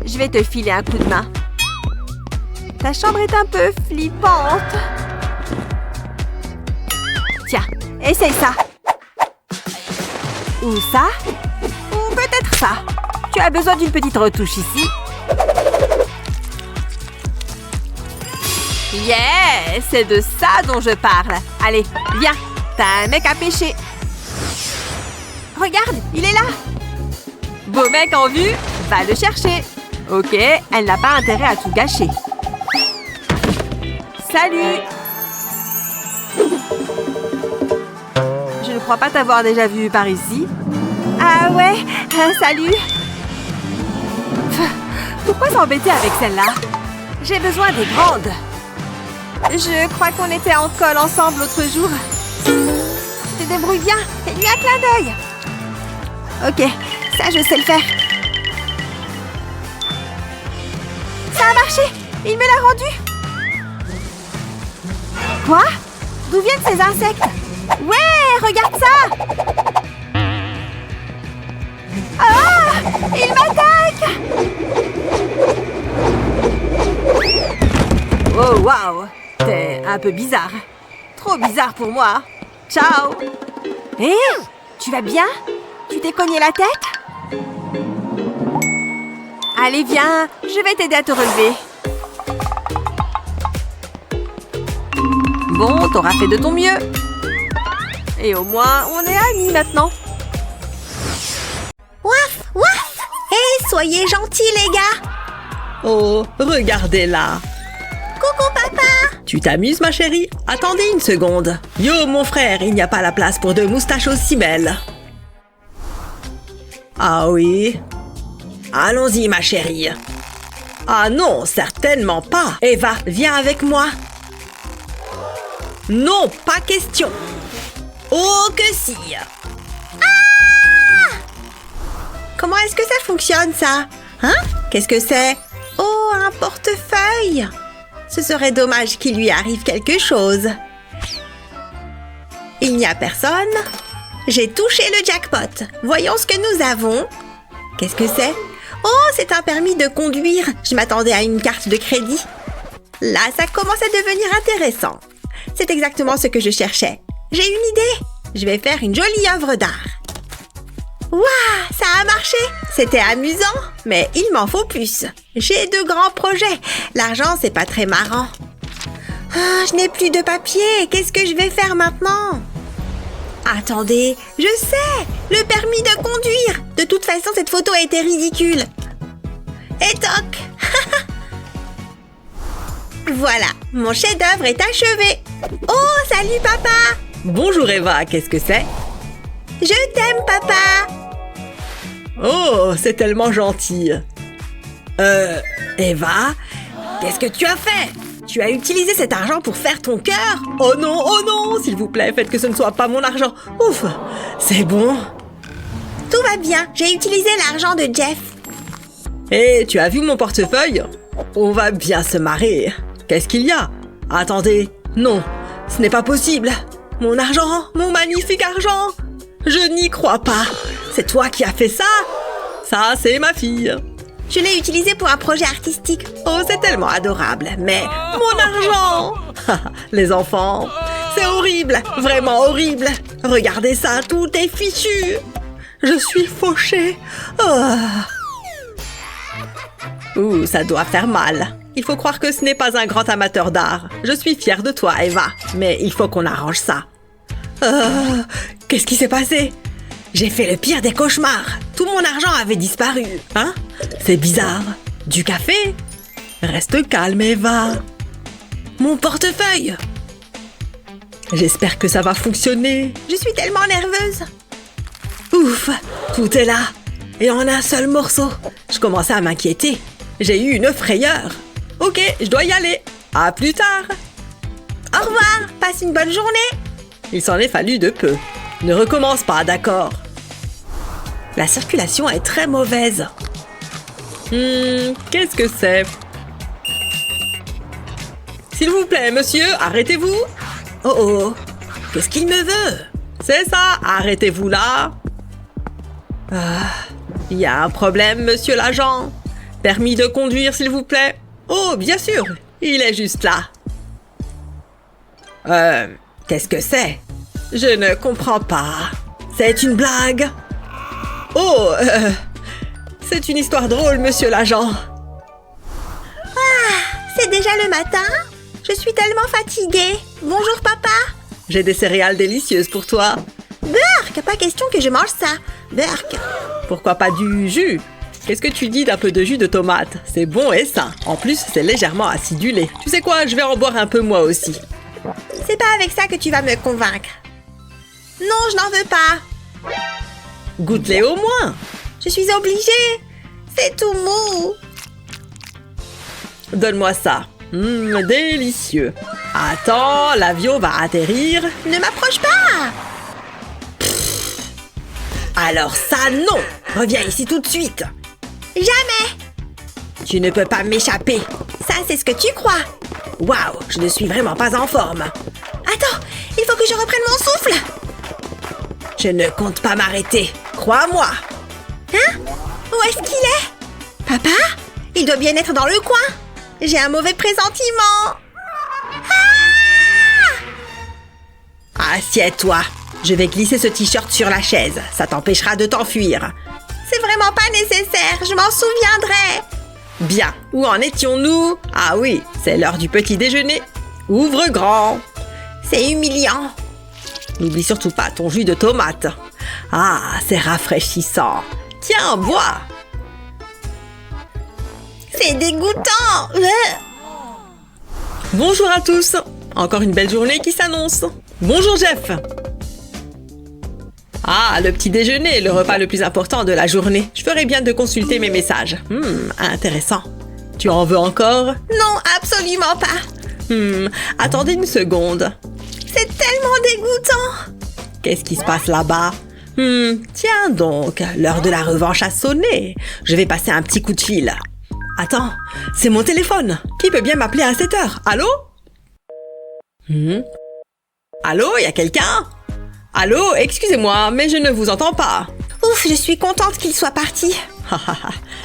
Je vais te filer un coup de main. Ta chambre est un peu flippante. Tiens, essaye ça. Ou ça. Ou peut-être ça. Tu as besoin d'une petite retouche ici. Yeah, c'est de ça dont je parle. Allez, viens. T'as un mec à pêcher. Regarde, il est là. Beau mec en vue, va le chercher. Ok, elle n'a pas intérêt à tout gâcher. Salut. Je ne crois pas t'avoir déjà vu par ici. Ah ouais, salut. Pourquoi s'embêter avec celle-là? J'ai besoin des grandes. Je crois qu'on était en colle ensemble l'autre jour. Tu te débrouilles bien. Fais-lui un clin d'œil. Ok, ça je sais le faire. Ça a marché. Il me l'a rendu. Quoi? D'où viennent ces insectes? Ouais, regarde ça. Ah! Il m'attaque! Oh, waouh! T'es un peu bizarre. Trop bizarre pour moi. Ciao! Hé! Tu vas bien? Tu t'es cogné la tête? Allez, viens. Je vais t'aider à te relever. Bon, t'auras fait de ton mieux. Et au moins, on est amis maintenant. Waf, waf. Hé, soyez gentils, les gars. Oh, regardez-la. Coucou, papa. Tu t'amuses, ma chérie? Attendez une seconde. Yo, mon frère, il n'y a pas la place pour deux moustaches aussi belles. Ah oui? Allons-y, ma chérie. Ah non, certainement pas. Eva, viens avec moi. Non, pas question. Oh que si. Comment est-ce que ça fonctionne, ça? Hein? Qu'est-ce que c'est? Oh, un portefeuille. Ce serait dommage qu'il lui arrive quelque chose. Il n'y a personne. J'ai touché le jackpot. Voyons ce que nous avons. Qu'est-ce que c'est? Oh, c'est un permis de conduire. Je m'attendais à une carte de crédit. Là, ça commence à devenir intéressant. C'est exactement ce que je cherchais. J'ai une idée. Je vais faire une jolie œuvre d'art. Waouh, ça a marché. C'était amusant, mais il m'en faut plus. J'ai de grands projets. L'argent, c'est pas très marrant. Ah, je n'ai plus de papier. Qu'est-ce que je vais faire maintenant? Attendez, je sais. Le permis de conduire. De toute façon, cette photo a été ridicule. Et toc. Voilà, mon chef-d'œuvre est achevé. Oh, salut papa. Bonjour Eva, qu'est-ce que c'est? Je t'aime papa. Oh, c'est tellement gentil. Eva, qu'est-ce que tu as fait? Tu as utilisé cet argent pour faire ton cœur? Oh non, s'il vous plaît, faites que ce ne soit pas mon argent. Ouf, c'est bon. Tout va bien, j'ai utilisé l'argent de Jeff. Et tu as vu mon portefeuille? On va bien se marrer. Qu'est-ce qu'il y a? Attendez, non, ce n'est pas possible. Mon argent, mon magnifique argent. Je n'y crois pas. C'est toi qui as fait ça? Ça, c'est ma fille. Je l'ai utilisé pour un projet artistique. Oh, c'est tellement adorable, mais mon argent! Les enfants, c'est horrible, vraiment horrible. Regardez ça, tout est fichu. Je suis fauchée. Oh. Ouh, ça doit faire mal. Il faut croire que ce n'est pas un grand amateur d'art. Je suis fière de toi, Eva, mais il faut qu'on arrange ça. Qu'est-ce qui s'est passé? J'ai fait le pire des cauchemars. Tout mon argent avait disparu. Hein? C'est bizarre. Du café? Reste calme, Eva. Mon portefeuille. J'espère que ça va fonctionner. Je suis tellement nerveuse. Ouf, tout est là. Et en un seul morceau. Je commençais à m'inquiéter. J'ai eu une frayeur. Ok, je dois y aller. À plus tard. Au revoir. Passe une bonne journée. Il s'en est fallu de peu. Ne recommence pas, d'accord? La circulation est très mauvaise. Qu'est-ce que c'est? S'il vous plaît, monsieur, arrêtez-vous. Oh, qu'est-ce qu'il me veut? C'est ça, arrêtez-vous là. Il y a un problème, monsieur l'agent. Permis de conduire, s'il vous plaît. Oh, bien sûr, il est juste là. Qu'est-ce que c'est? Je ne comprends pas. C'est une blague? Oh, c'est une histoire drôle, monsieur l'agent. C'est déjà le matin? Je suis tellement fatiguée. Bonjour, papa. J'ai des céréales délicieuses pour toi. Burk, pas question que je mange ça. Burk. Pourquoi pas du jus? Qu'est-ce que tu dis d'un peu de jus de tomate? C'est bon et sain. En plus, c'est légèrement acidulé. Tu sais quoi? Je vais en boire un peu moi aussi. C'est pas avec ça que tu vas me convaincre. Non, je n'en veux pas. Goûte-les au moins. Je suis obligée. C'est tout mou. Donne-moi ça. Délicieux. Attends, l'avion va atterrir. Ne m'approche pas! Alors ça, non! Reviens ici tout de suite. Jamais! Tu ne peux pas m'échapper. Ça, c'est ce que tu crois. Waouh, je ne suis vraiment pas en forme. Attends, il faut que je reprenne mon souffle. Je ne compte pas m'arrêter. Crois-moi. Hein? Où est-ce qu'il est? Papa? Il doit bien être dans le coin. J'ai un mauvais pressentiment. Assieds-toi. Je vais glisser ce t-shirt sur la chaise. Ça t'empêchera de t'enfuir. C'est vraiment pas nécessaire, je m'en souviendrai. Bien, où en étions-nous? Ah oui, c'est l'heure du petit déjeuner. Ouvre grand. C'est humiliant. N'oublie surtout pas ton jus de tomate. Ah, c'est rafraîchissant. Tiens, bois. C'est dégoûtant. Bonjour à tous. Encore une belle journée qui s'annonce. Bonjour Jeff. Ah, le petit déjeuner, le repas le plus important de la journée. Je ferais bien de consulter mes messages. Intéressant. Tu en veux encore? Non, absolument pas. Attendez une seconde. C'est tellement dégoûtant. Qu'est-ce qui se passe là-bas? Tiens donc, l'heure de la revanche a sonné. Je vais passer un petit coup de fil. Attends, c'est mon téléphone. Qui peut bien m'appeler à cette heure? Allô? Allô, y a quelqu'un? Allô, excusez-moi, mais je ne vous entends pas. Ouf, je suis contente qu'il soit parti.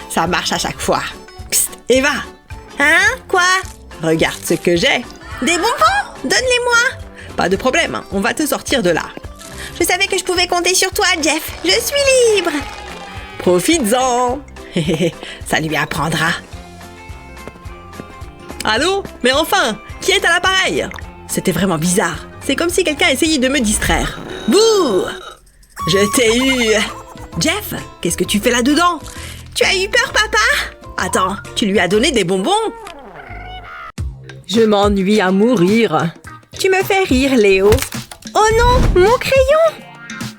Ça marche à chaque fois. Psst, Eva. Hein? Quoi? Regarde ce que j'ai. Des bonbons? Donne-les-moi. Pas de problème, on va te sortir de là. Je savais que je pouvais compter sur toi, Jeff. Je suis libre. Profites-en. Ça lui apprendra. Allô? Mais enfin, qui est à l'appareil? C'était vraiment bizarre. C'est comme si quelqu'un essayait de me distraire. Bouh! Je t'ai eu. Jeff, qu'est-ce que tu fais là-dedans? Tu as eu peur, papa? Attends, tu lui as donné des bonbons? Je m'ennuie à mourir. Tu me fais rire, Léo. Oh non, mon crayon!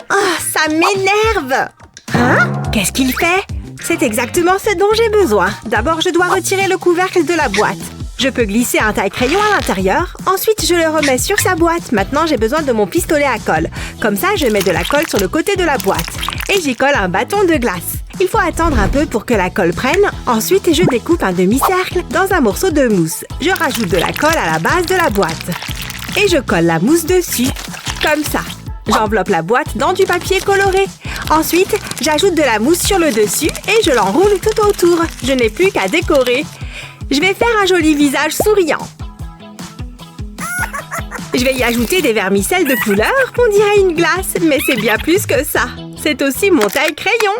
Ah, ça m'énerve. Hein? Qu'est-ce qu'il fait? C'est exactement ce dont j'ai besoin. D'abord, je dois retirer le couvercle de la boîte. Je peux glisser un taille-crayon à l'intérieur. Ensuite, je le remets sur sa boîte. Maintenant, j'ai besoin de mon pistolet à colle. Comme ça, je mets de la colle sur le côté de la boîte. Et j'y colle un bâton de glace. Il faut attendre un peu pour que la colle prenne. Ensuite, je découpe un demi-cercle dans un morceau de mousse. Je rajoute de la colle à la base de la boîte. Et je colle la mousse dessus. Comme ça. J'enveloppe la boîte dans du papier coloré. Ensuite, j'ajoute de la mousse sur le dessus et je l'enroule tout autour. Je n'ai plus qu'à décorer. Je vais faire un joli visage souriant. Je vais y ajouter des vermicelles de couleur, on dirait une glace, mais c'est bien plus que ça. C'est aussi mon taille-crayon.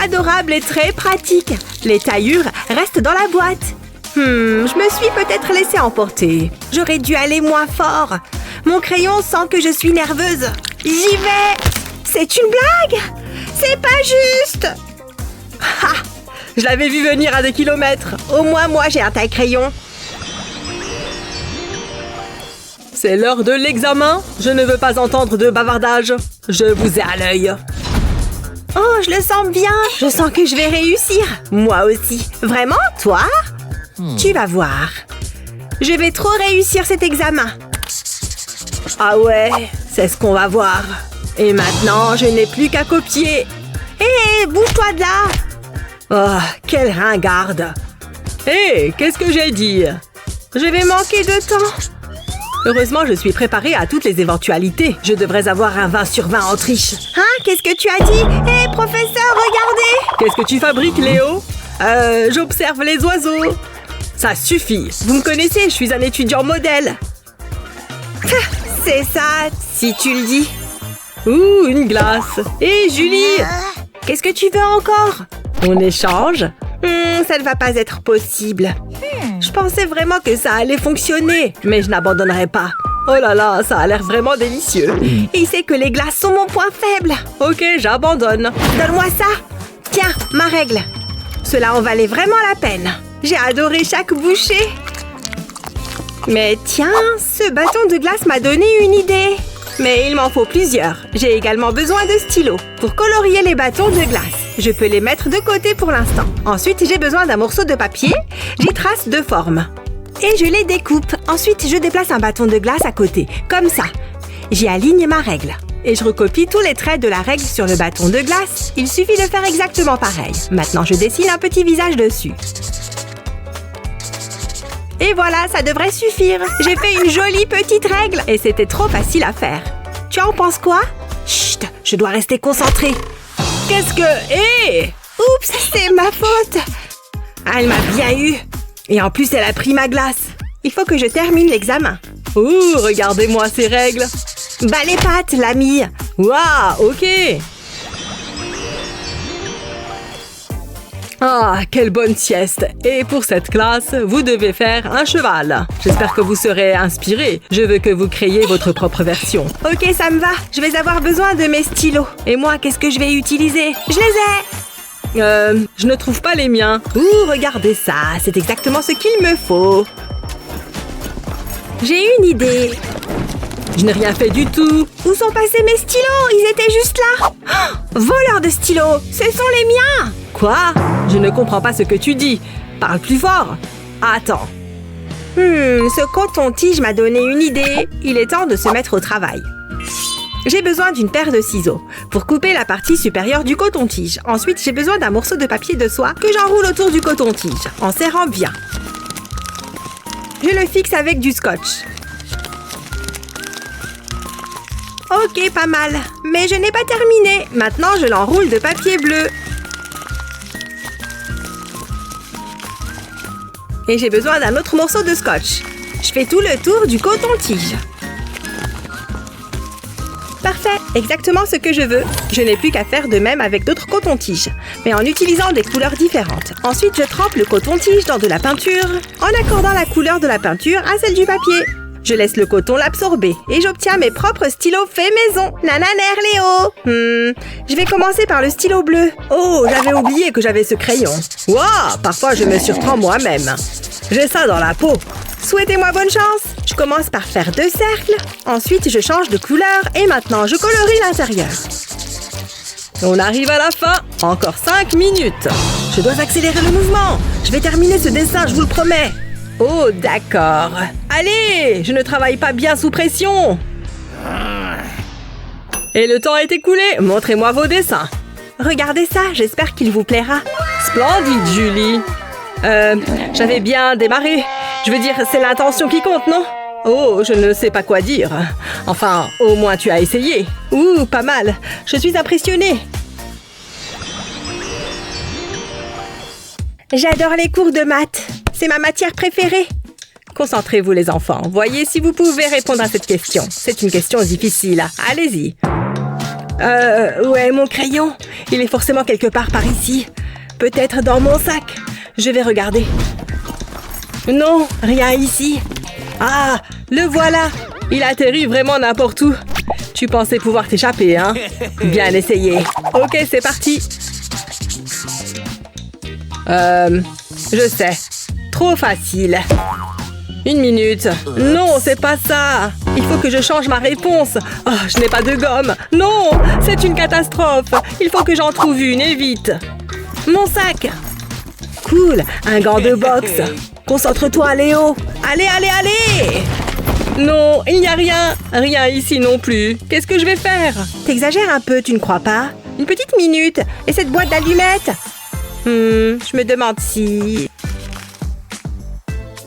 Adorable et très pratique. Les taillures restent dans la boîte. Je me suis peut-être laissée emporter. J'aurais dû aller moins fort. Mon crayon sent que je suis nerveuse. J'y vais. C'est une blague? C'est pas juste. Ha! Je l'avais vu venir à des kilomètres. Au moins, moi, j'ai un taille-crayon. C'est l'heure de l'examen. Je ne veux pas entendre de bavardage. Je vous ai à l'œil. Oh, je le sens bien. Je sens que je vais réussir. Moi aussi. Vraiment, toi? Tu vas voir. Je vais trop réussir cet examen. Ah ouais, c'est ce qu'on va voir. Et maintenant, je n'ai plus qu'à copier. Hé, bouge-toi de là. Oh, quelle ringarde! Hé, qu'est-ce que j'ai dit? Je vais manquer de temps. Heureusement, je suis préparée à toutes les éventualités. Je devrais avoir un 20 sur 20 en triche. Hein? Qu'est-ce que tu as dit? Hé, professeur, regardez! Qu'est-ce que tu fabriques, Léo? J'observe les oiseaux. Ça suffit. Vous me connaissez, je suis un étudiant modèle. C'est ça, si tu le dis. Ouh, une glace. Hé, Julie! Qu'est-ce que tu veux encore? On échange? Ça ne va pas être possible. Je pensais vraiment que ça allait fonctionner, mais je n'abandonnerai pas. Oh là là, ça a l'air vraiment délicieux. Il sait que les glaces sont mon point faible. Ok, j'abandonne. Donne-moi ça. Tiens, ma règle. Cela en valait vraiment la peine. J'ai adoré chaque bouchée. Mais tiens, ce bâton de glace m'a donné une idée. Mais il m'en faut plusieurs. J'ai également besoin de stylos pour colorier les bâtons de glace. Je peux les mettre de côté pour l'instant. Ensuite, j'ai besoin d'un morceau de papier. J'y trace 2 formes. Et je les découpe. Ensuite, je déplace un bâton de glace à côté, comme ça. J'y aligne ma règle. Et je recopie tous les traits de la règle sur le bâton de glace. Il suffit de faire exactement pareil. Maintenant, je dessine un petit visage dessus. Et voilà, ça devrait suffire. J'ai fait une jolie petite règle. Et c'était trop facile à faire. Tu en penses quoi? Chut, je dois rester concentrée. Qu'est-ce que... Hé! Oups, c'est ma faute. Elle m'a bien eu. Et en plus, elle a pris ma glace. Il faut que je termine l'examen. Ouh, regardez-moi ces règles. Bas les pattes, l'ami. Waouh, ok. Ah, quelle bonne sieste. Et pour cette classe, vous devez faire un cheval. J'espère que vous serez inspirés. Je veux que vous créiez votre propre version. Ok, ça me va. Je vais avoir besoin de mes stylos. Et moi, qu'est-ce que je vais utiliser? Je les ai. Je ne trouve pas les miens. Ouh, regardez ça. C'est exactement ce qu'il me faut. J'ai une idée. Je n'ai rien fait du tout. Où sont passés mes stylos? Ils étaient juste là. Oh, voleur de stylos. Ce sont les miens. Quoi? Je ne comprends pas ce que tu dis. Parle plus fort. Attends. Ce coton-tige m'a donné une idée. Il est temps de se mettre au travail. J'ai besoin d'une paire de ciseaux pour couper la partie supérieure du coton-tige. Ensuite, j'ai besoin d'un morceau de papier de soie que j'enroule autour du coton-tige en serrant bien. Je le fixe avec du scotch. Ok, pas mal. Mais je n'ai pas terminé. Maintenant, je l'enroule de papier bleu. Et j'ai besoin d'un autre morceau de scotch. Je fais tout le tour du coton-tige. Parfait, exactement ce que je veux. Je n'ai plus qu'à faire de même avec d'autres cotons-tiges, mais en utilisant des couleurs différentes. Ensuite, je trempe le coton-tige dans de la peinture, en accordant la couleur de la peinture à celle du papier. Je laisse le coton l'absorber et j'obtiens mes propres stylos faits maison. Nananer, Léo. Je vais commencer par le stylo bleu. Oh, j'avais oublié que j'avais ce crayon. Waouh, parfois je me surprends moi-même. J'ai ça dans la peau. Souhaitez-moi bonne chance. Je commence par faire 2 cercles. Ensuite, je change de couleur et maintenant, je colorie l'intérieur. On arrive à la fin. Encore 5 minutes. Je dois accélérer le mouvement. Je vais terminer ce dessin, je vous le promets. Oh, d'accord. Allez, je ne travaille pas bien sous pression. Et le temps est écoulé. Montrez-moi vos dessins. Regardez ça, j'espère qu'il vous plaira. Splendide, Julie. J'avais bien démarré. Je veux dire, c'est l'intention qui compte, non? Oh, je ne sais pas quoi dire. Enfin, au moins tu as essayé. Ouh, pas mal. Je suis impressionnée. J'adore les cours de maths. C'est ma matière préférée. Concentrez-vous, les enfants. Voyez si vous pouvez répondre à cette question. C'est une question difficile. Allez-y. Où est mon crayon? Il est forcément quelque part par ici. Peut-être dans mon sac. Je vais regarder. Non, rien ici. Ah, le voilà. Il atterrit vraiment n'importe où. Tu pensais pouvoir t'échapper, hein? Bien essayé. Ok, c'est parti. Je sais. Trop facile. 1 minute. Non, c'est pas ça. Il faut que je change ma réponse. Oh, je n'ai pas de gomme. Non, c'est une catastrophe. Il faut que j'en trouve une et vite. Mon sac. Cool, un gant de boxe. Concentre-toi, Léo. Allez, allez, allez. Non, il n'y a rien. Rien ici non plus. Qu'est-ce que je vais faire? T'exagères un peu, tu ne crois pas? Une petite minute. Et cette boîte d'allumettes? Je me demande si...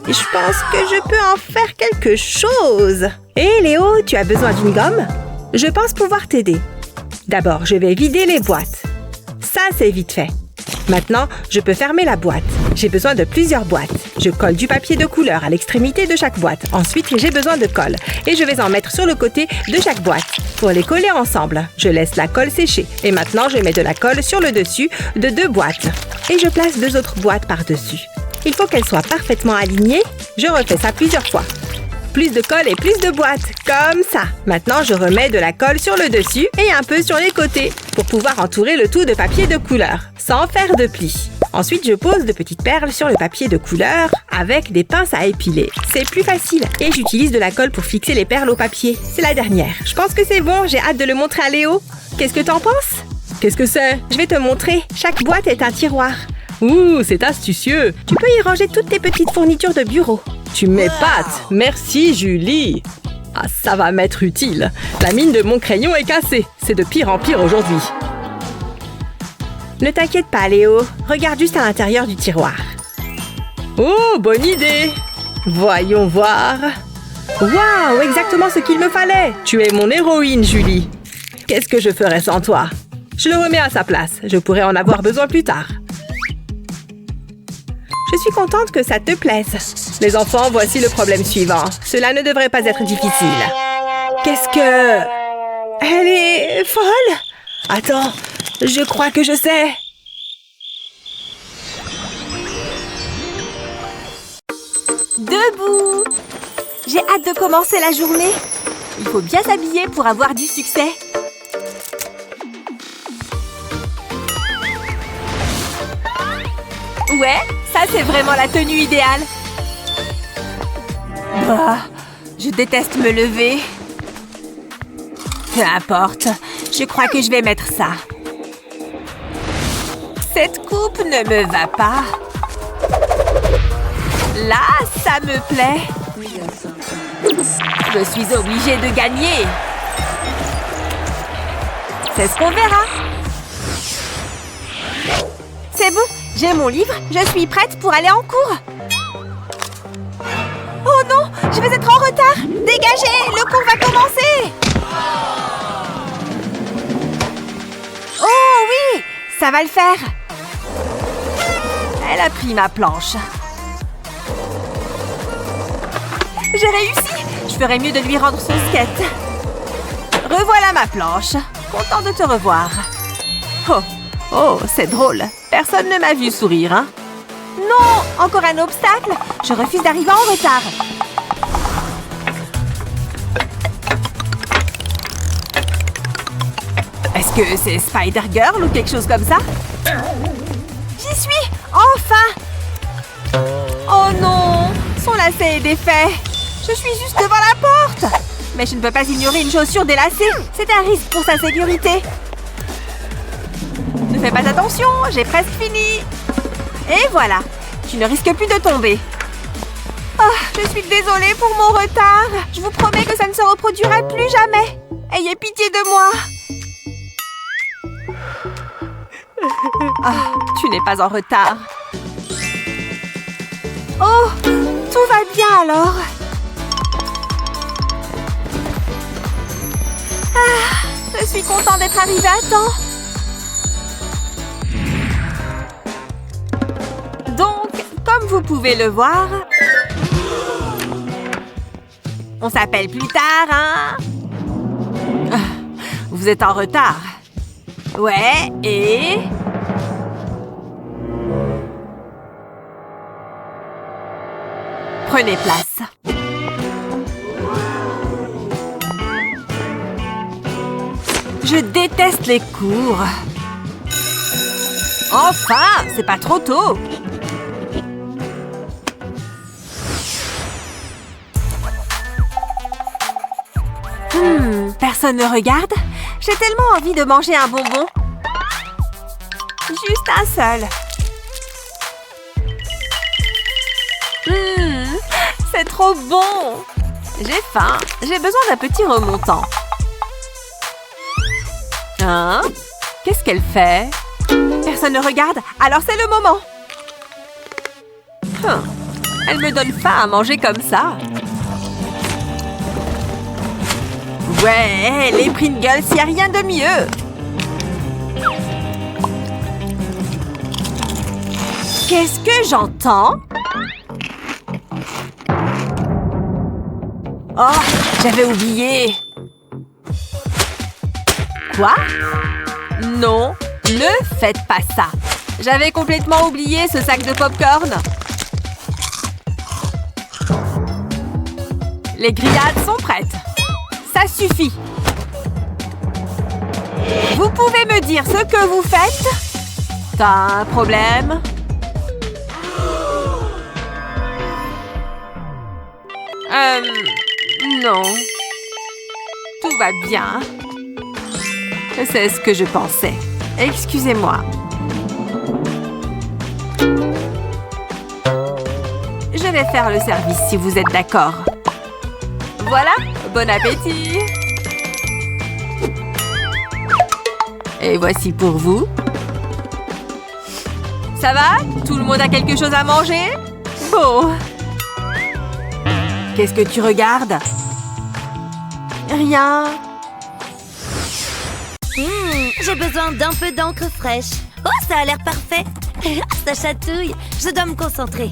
Je pense que je peux en faire quelque chose. Hé, Léo, tu as besoin d'une gomme? Je pense pouvoir t'aider. D'abord, je vais vider les boîtes. Ça, c'est vite fait. Maintenant, je peux fermer la boîte. J'ai besoin de plusieurs boîtes. Je colle du papier de couleur à l'extrémité de chaque boîte. Ensuite, j'ai besoin de colle. Et je vais en mettre sur le côté de chaque boîte. Pour les coller ensemble, je laisse la colle sécher. Et maintenant, je mets de la colle sur le dessus de 2 boîtes. Et je place 2 autres boîtes par-dessus. Il faut qu'elles soient parfaitement alignées. Je refais ça plusieurs fois. Plus de colle et plus de boîtes, comme ça. Maintenant, je remets de la colle sur le dessus et un peu sur les côtés pour pouvoir entourer le tout de papier de couleur, sans faire de plis. Ensuite, je pose de petites perles sur le papier de couleur avec des pinces à épiler. C'est plus facile. Et j'utilise de la colle pour fixer les perles au papier. C'est la dernière. Je pense que c'est bon, j'ai hâte de le montrer à Léo. Qu'est-ce que t'en penses? Qu'est-ce que c'est? Je vais te montrer. Chaque boîte est un tiroir. Ouh, c'est astucieux. Tu peux y ranger toutes tes petites fournitures de bureau. Tu m'épates. Merci, Julie. Ah, ça va m'être utile. La mine de mon crayon est cassée. C'est de pire en pire aujourd'hui. Ne t'inquiète pas, Léo. Regarde juste à l'intérieur du tiroir. Oh, bonne idée. Voyons voir. Waouh, exactement ce qu'il me fallait. Tu es mon héroïne, Julie. Qu'est-ce que je ferais sans toi? Je le remets à sa place. Je pourrais en avoir besoin plus tard. Je suis contente que ça te plaise. Les enfants, voici le problème suivant. Cela ne devrait pas être difficile. Qu'est-ce que... Elle est folle. Attends, je crois que je sais. Debout. J'ai hâte de commencer la journée. Il faut bien s'habiller pour avoir du succès. Ouais, ça c'est vraiment la tenue idéale. Bah, je déteste me lever. Peu importe, je crois que je vais mettre ça. Cette coupe ne me va pas. Là, ça me plaît. Je suis obligée de gagner. C'est ce qu'on verra. C'est bon, j'ai mon livre, je suis prête pour aller en cours. Oh non, je vais être en retard. Dégagez, le cours va commencer. Oh oui, ça va le faire. Elle a pris ma planche. J'ai réussi. Je ferais mieux de lui rendre son skate. Revoilà ma planche. Content de te revoir. Oh, c'est drôle. Personne ne m'a vu sourire, hein? Non, encore un obstacle. Je refuse d'arriver en retard. Est-ce que c'est Spider-Girl ou quelque chose comme ça? J'y suis! Enfin! Oh non! Son lacet est défait. Je suis juste devant la porte. Mais je ne peux pas ignorer une chaussure délacée. C'est un risque pour sa sécurité. Ne fais pas attention, j'ai presque fini. Et voilà, tu ne risques plus de tomber. Oh, je suis désolée pour mon retard. Je vous promets que ça ne se reproduira plus jamais. Ayez pitié de moi. Ah, tu n'es pas en retard. Oh, tout va bien alors. Ah, je suis contente d'être arrivée à temps. Donc, comme vous pouvez le voir, on s'appelle plus tard, hein? Ah, vous êtes en retard. Ouais, et... Prenez place. Je déteste les cours. Enfin, c'est pas trop tôt. Personne ne regarde? J'ai tellement envie de manger un bonbon. Juste un seul. C'est trop bon. J'ai faim. J'ai besoin d'un petit remontant. Hein? Qu'est-ce qu'elle fait? Personne ne regarde, alors c'est le moment. Elle me donne faim à manger comme ça. Ouais, les Pringles, y a rien de mieux. Qu'est-ce que j'entends? Oh, j'avais oublié. Quoi? Non, ne faites pas ça. J'avais complètement oublié ce sac de popcorn. Les grillades sont prêtes. Ça suffit. Vous pouvez me dire ce que vous faites? T'as un problème? Non. Tout va bien. C'est ce que je pensais. Excusez-moi. Je vais faire le service si vous êtes d'accord. Voilà, bon appétit! Et voici pour vous. Ça va? Tout le monde a quelque chose à manger? Bon. Qu'est-ce que tu regardes? Rien. J'ai besoin d'un peu d'encre fraîche. Oh, ça a l'air parfait. Ça chatouille. Je dois me concentrer.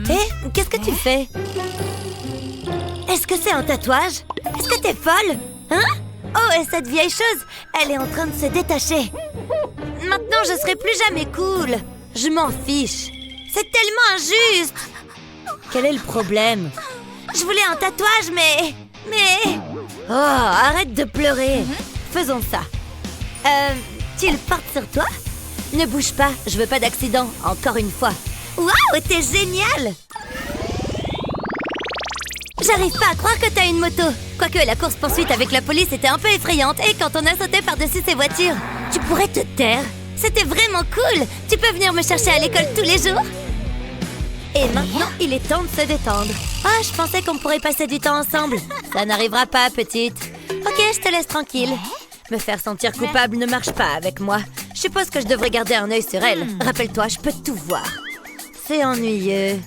Hé, qu'est-ce que tu fais? Est-ce que c'est un tatouage? Est-ce que t'es folle? Hein? Oh, et cette vieille chose, elle est en train de se détacher. Maintenant, je serai plus jamais cool. Je m'en fiche. C'est tellement injuste. Quel est le problème? Je voulais un tatouage, mais... Oh, arrête de pleurer. Faisons ça. Tu le portes sur toi? Ne bouge pas, je veux pas d'accident, encore une fois. Waouh, t'es génial! J'arrive pas à croire que t'as une moto. Quoique la course-poursuite avec la police était un peu effrayante et quand on a sauté par-dessus ces voitures. Tu pourrais te taire. C'était vraiment cool. Tu peux venir me chercher à l'école tous les jours? Et maintenant, il est temps de se détendre. Ah, je pensais qu'on pourrait passer du temps ensemble. Ça n'arrivera pas, petite. Ok, je te laisse tranquille. Me faire sentir coupable ne marche pas avec moi. Je suppose que je devrais garder un œil sur elle. Rappelle-toi, je peux tout voir. C'est ennuyeux.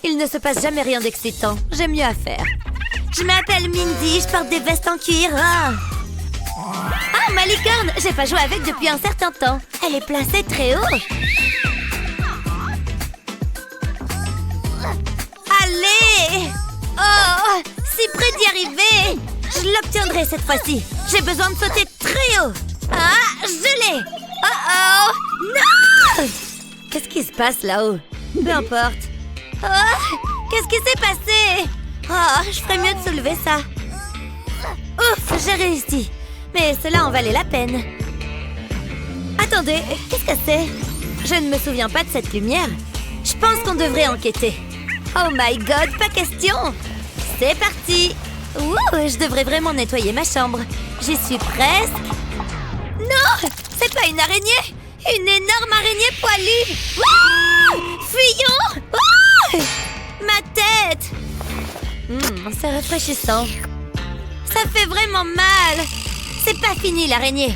Il ne se passe jamais rien d'excitant. J'ai mieux à faire. Je m'appelle Mindy, je porte des vestes en cuir. Ah, ma licorne! J'ai pas joué avec depuis un certain temps. Elle est placée très haut. Allez! Oh, si près d'y arriver! Je l'obtiendrai cette fois-ci. J'ai besoin de sauter très haut. Ah, je l'ai! Oh! Non! Qu'est-ce qui se passe là-haut? Peu importe. Oh, qu'est-ce qui s'est passé? Oh, je ferais mieux de soulever ça. Ouf, j'ai réussi. Mais cela en valait la peine. Attendez, qu'est-ce que c'est? Je ne me souviens pas de cette lumière. Je pense qu'on devrait enquêter. Oh my god, pas question! C'est parti! Ouh, je devrais vraiment nettoyer ma chambre. J'y suis presque. Non! C'est pas une araignée! Une énorme araignée poilue! Ouh! Fuyons! Ouh! Ma tête! C'est rafraîchissant. Ça fait vraiment mal! C'est pas fini l'araignée.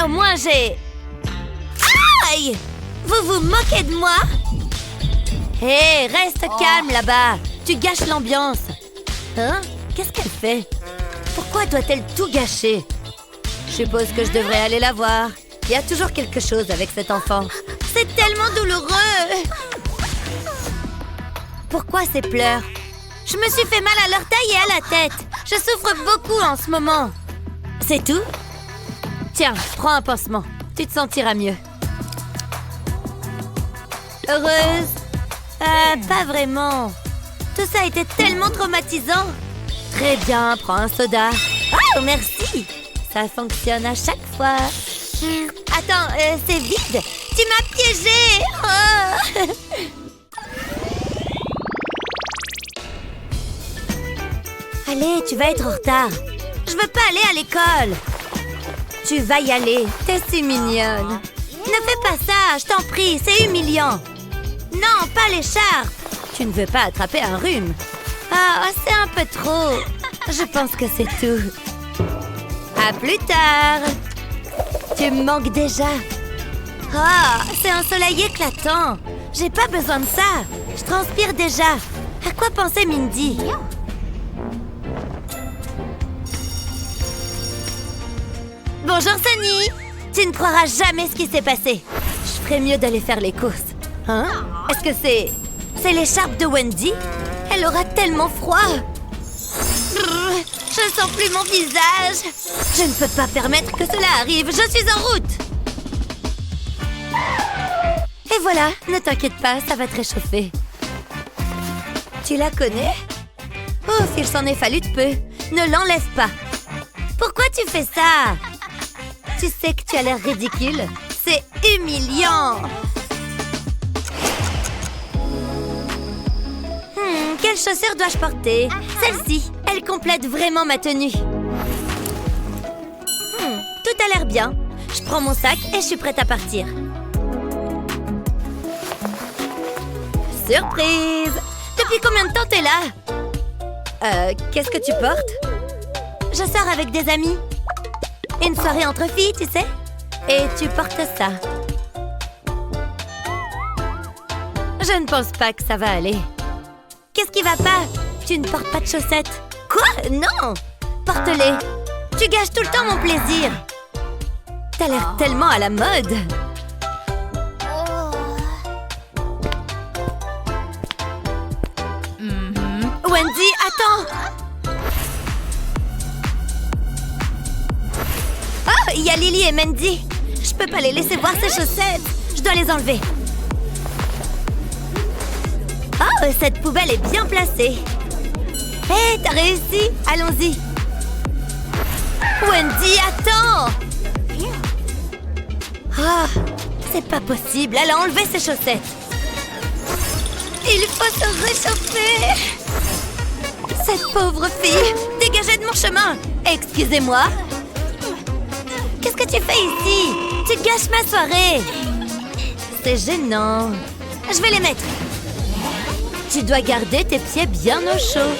Au moins j'ai... Aïe! Vous vous moquez de moi? Hé, reste calme là-bas. Tu gâches l'ambiance. Hein? Qu'est-ce qu'elle fait? Pourquoi doit-elle tout gâcher? Je suppose que je devrais aller la voir. Il y a toujours quelque chose avec cet enfant. C'est tellement douloureux. Pourquoi ces pleurs? Je me suis fait mal à l'orteil et à la tête. Je souffre beaucoup en ce moment. C'est tout? Tiens, prends un pansement. Tu te sentiras mieux. Heureuse? Pas vraiment. Tout ça a été tellement traumatisant. Très bien, prends un soda. Oh, merci. Ça fonctionne à chaque fois. Attends, c'est vide. Tu m'as piégée. Oh. Allez, tu vas être en retard. Je veux pas aller à l'école. Tu vas y aller. T'es si mignonne. Ne fais pas ça, je t'en prie, c'est humiliant. Non, pas l'écharpe. Tu ne veux pas attraper un rhume. Ah, c'est un peu trop. Je pense que c'est tout. À plus tard. Tu me manques déjà. Ah, c'est un soleil éclatant. J'ai pas besoin de ça. Je transpire déjà. À quoi pensait Mindy? Bonjour Sunny. Tu ne croiras jamais ce qui s'est passé. Je ferais mieux d'aller faire les courses. Hein? Est-ce que c'est l'écharpe de Wendy? Elle aura tellement froid. Je sens plus mon visage. Je ne peux pas permettre que cela arrive. Je suis en route. Et voilà, ne t'inquiète pas, ça va te réchauffer. Tu la connais? Ouf, il s'en est fallu de peu. Ne l'enlève pas. Pourquoi tu fais ça? Tu sais que tu as l'air ridicule. C'est humiliant. Quelle chaussure dois-je porter? Celle-ci, elle complète vraiment ma tenue. Tout a l'air bien. Je prends mon sac et je suis prête à partir. Surprise! Depuis combien de temps t'es là? Qu'est-ce que tu portes? Je sors avec des amis. Une soirée entre filles, tu sais? Et tu portes ça. Je ne pense pas que ça va aller. Qu'est-ce qui va pas? Tu ne portes pas de chaussettes. Quoi? Non! Porte-les. Tu gâches tout le temps mon plaisir. T'as l'air tellement à la mode. Wendy, attends! Oh, il y a Lily et Mandy. Je peux pas les laisser voir ces chaussettes. Je dois les enlever. Oh, cette poubelle est bien placée. Hé, t'as réussi. Allons-y. Wendy, attends! Oh, c'est pas possible. Elle a enlevé ses chaussettes. Il faut se réchauffer. Cette pauvre fille! Dégagez de mon chemin! Excusez-moi! Qu'est-ce que tu fais ici? Tu gâches ma soirée! C'est gênant. Je vais les mettre. Tu dois garder tes pieds bien au chaud.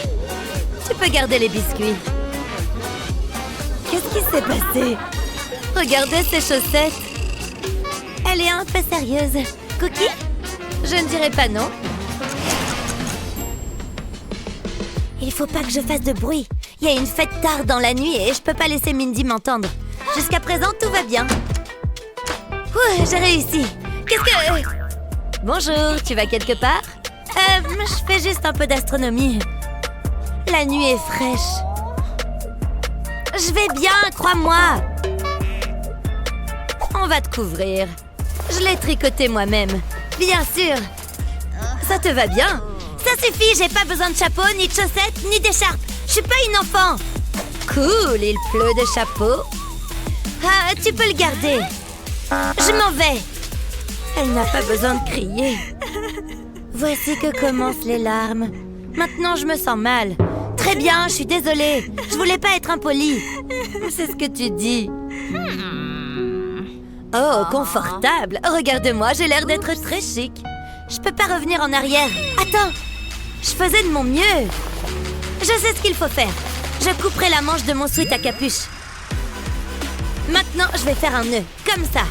Tu peux garder les biscuits. Qu'est-ce qui s'est passé? Regardez ces chaussettes. Elle est un peu sérieuse. Cookie? Je ne dirais pas non. Il faut pas que je fasse de bruit. Il y a une fête tard dans la nuit et je peux pas laisser Mindy m'entendre. Jusqu'à présent, tout va bien. Ouh, j'ai réussi. Qu'est-ce que... Bonjour, tu vas quelque part? Je fais juste un peu d'astronomie. La nuit est fraîche. Je vais bien, crois-moi. On va te couvrir. Je l'ai tricoté moi-même. Bien sûr. Ça te va bien? Ça suffit, j'ai pas besoin de chapeau, ni de chaussettes, ni d'écharpe. Je suis pas une enfant. Cool, il pleut de chapeaux. Ah, tu peux le garder. Je m'en vais. Elle n'a pas besoin de crier. Voici que commencent les larmes. Maintenant, je me sens mal. Très bien, je suis désolée. Je voulais pas être impolie. C'est ce que tu dis. Oh, confortable. Regarde-moi, j'ai l'air d'être très chic. Je peux pas revenir en arrière. Attends. Je faisais de mon mieux. Je sais ce qu'il faut faire. Je couperai la manche de mon sweat à capuche. Maintenant, je vais faire un nœud, comme ça.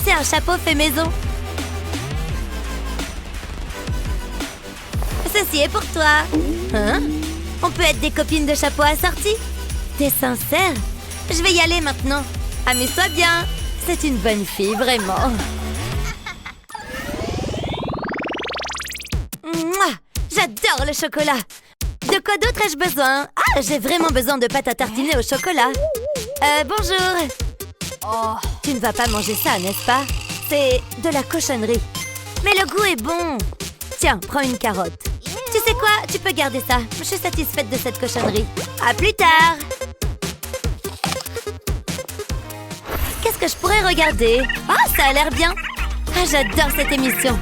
C'est un chapeau fait maison. Ceci est pour toi. Hein? On peut être des copines de chapeau assorties? T'es sincère? Je vais y aller maintenant. Amuse-toi bien. C'est une bonne fille, vraiment. Mouah! J'adore le chocolat. De quoi d'autre ai-je besoin? Ah, j'ai vraiment besoin de pâte à tartiner au chocolat. Bonjour. Oh, tu ne vas pas manger ça, n'est-ce pas? C'est de la cochonnerie. Mais le goût est bon. Tiens, prends une carotte. Tu sais quoi? Tu peux garder ça. Je suis satisfaite de cette cochonnerie. À plus tard. Qu'est-ce que je pourrais regarder? Ah, ça a l'air bien. Ah, j'adore cette émission.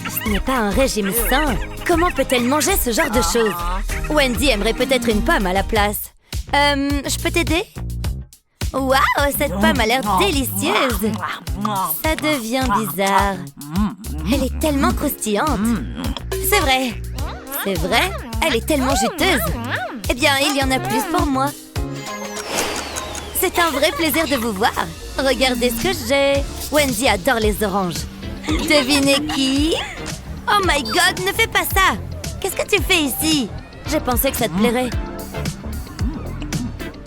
Ce n'est pas un régime sain. Comment peut-elle manger ce genre de choses? Wendy aimerait peut-être une pomme à la place. Je peux t'aider? Waouh, cette pomme a l'air délicieuse. Ça devient bizarre. Elle est tellement croustillante. C'est vrai. C'est vrai? Elle est tellement juteuse. Eh bien, il y en a plus pour moi. C'est un vrai plaisir de vous voir. Regardez ce que j'ai. Wendy adore les oranges. Devinez qui? Oh my God, ne fais pas ça! Qu'est-ce que tu fais ici? J'ai pensé que ça te plairait.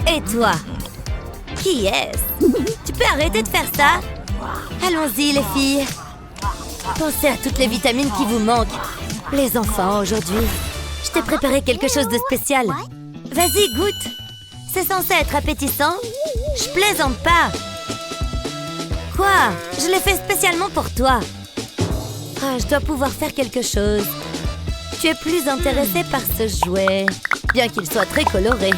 Et toi? Qui est-ce? Tu peux arrêter de faire ça? Allons-y, les filles. Pensez à toutes les vitamines qui vous manquent. Les enfants, aujourd'hui. Je t'ai préparé quelque chose de spécial. Vas-y, goûte. C'est censé être appétissant. Je plaisante pas. Quoi? Je l'ai fait spécialement pour toi. Ah, je dois pouvoir faire quelque chose. Tu es plus intéressée par ce jouet, bien qu'il soit très coloré.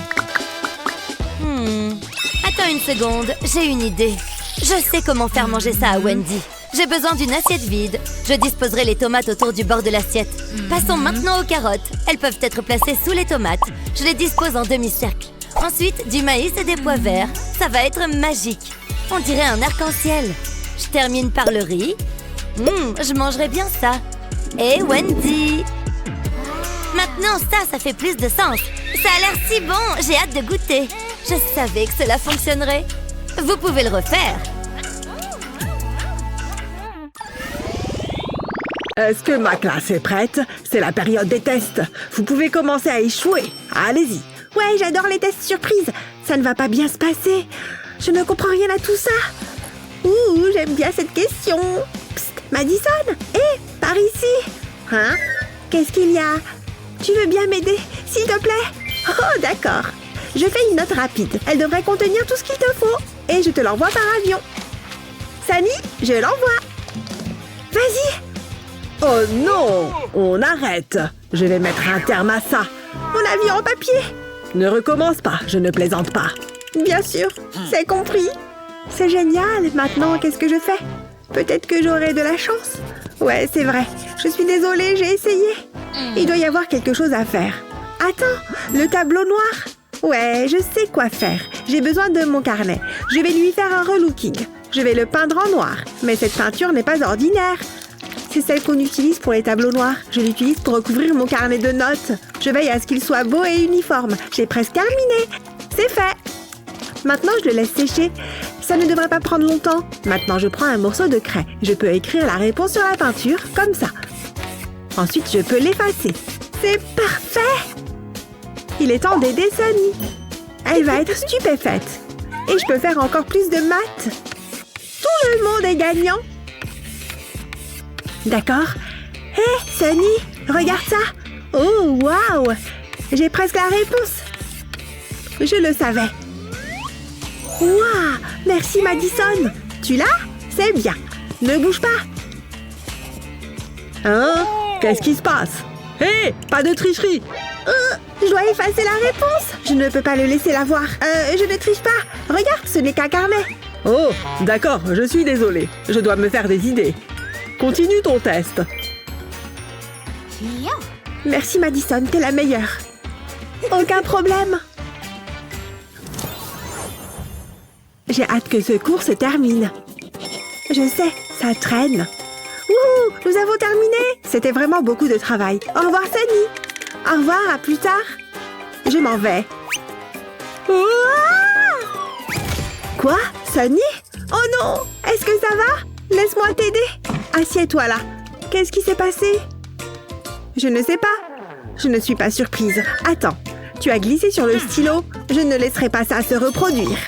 Attends une seconde, j'ai une idée. Je sais comment faire manger ça à Wendy. J'ai besoin d'une assiette vide. Je disposerai les tomates autour du bord de l'assiette. Passons maintenant aux carottes. Elles peuvent être placées sous les tomates. Je les dispose en demi-cercle. Ensuite, du maïs et des pois verts. Ça va être magique. On dirait un arc-en-ciel. Je termine par le riz. Je mangerai bien ça. Et Wendy. Maintenant, ça fait plus de sens. Ça a l'air si bon, j'ai hâte de goûter. Je savais que cela fonctionnerait. Vous pouvez le refaire. Est-ce que ma classe est prête? C'est la période des tests. Vous pouvez commencer à échouer. Allez-y. Ouais, j'adore les tests surprises. Ça ne va pas bien se passer. Je ne comprends rien à tout ça. Ouh, j'aime bien cette question. Psst, Madison. Hé, par ici. Hein? Qu'est-ce qu'il y a? Tu veux bien m'aider, s'il te plaît? Oh, d'accord. Je fais une note rapide. Elle devrait contenir tout ce qu'il te faut. Et je te l'envoie par avion. Sunny, je l'envoie. Vas-y. Oh non! On arrête. Je vais mettre un terme à ça. Mon avion en papier. Ne recommence pas, je ne plaisante pas. Bien sûr, c'est compris. C'est génial. Maintenant, qu'est-ce que je fais? Peut-être que j'aurai de la chance. Ouais, c'est vrai. Je suis désolée, j'ai essayé. Il doit y avoir quelque chose à faire. Attends, le tableau noir. Ouais, je sais quoi faire. J'ai besoin de mon carnet. Je vais lui faire un relooking. Je vais le peindre en noir. Mais cette peinture n'est pas ordinaire. C'est celle qu'on utilise pour les tableaux noirs. Je l'utilise pour recouvrir mon carnet de notes. Je veille à ce qu'il soit beau et uniforme. J'ai presque terminé. C'est fait. Maintenant, je le laisse sécher. Ça ne devrait pas prendre longtemps. Maintenant, je prends un morceau de craie. Je peux écrire la réponse sur la peinture, comme ça. Ensuite, je peux l'effacer. C'est parfait! Il est temps d'aider Sunny. Elle va être stupéfaite. Et je peux faire encore plus de maths. Tout le monde est gagnant. D'accord. Hé, Sunny, regarde ça. Oh, waouh! J'ai presque la réponse. Je le savais. Waouh! Merci, Madison. Tu l'as? C'est bien. Ne bouge pas. Hein? Qu'est-ce qui se passe? Hé! Pas de tricherie! Je dois effacer la réponse. Je ne peux pas le laisser la voir. Je ne triche pas. Regarde, ce n'est qu'un carnet. Oh, d'accord, je suis désolée. Je dois me faire des idées. Continue ton test. Merci, Madison, t'es la meilleure. Aucun problème. J'ai hâte que ce cours se termine. Je sais, ça traîne. Wouhou, nous avons terminé. C'était vraiment beaucoup de travail. Au revoir, Sunny. Au revoir, à plus tard. Je m'en vais. Ouah! Quoi, Sunny? Oh non, est-ce que ça va? Laisse-moi t'aider. Assieds-toi là. Qu'est-ce qui s'est passé? Je ne sais pas. Je ne suis pas surprise. Attends, tu as glissé sur le stylo. Je ne laisserai pas ça se reproduire.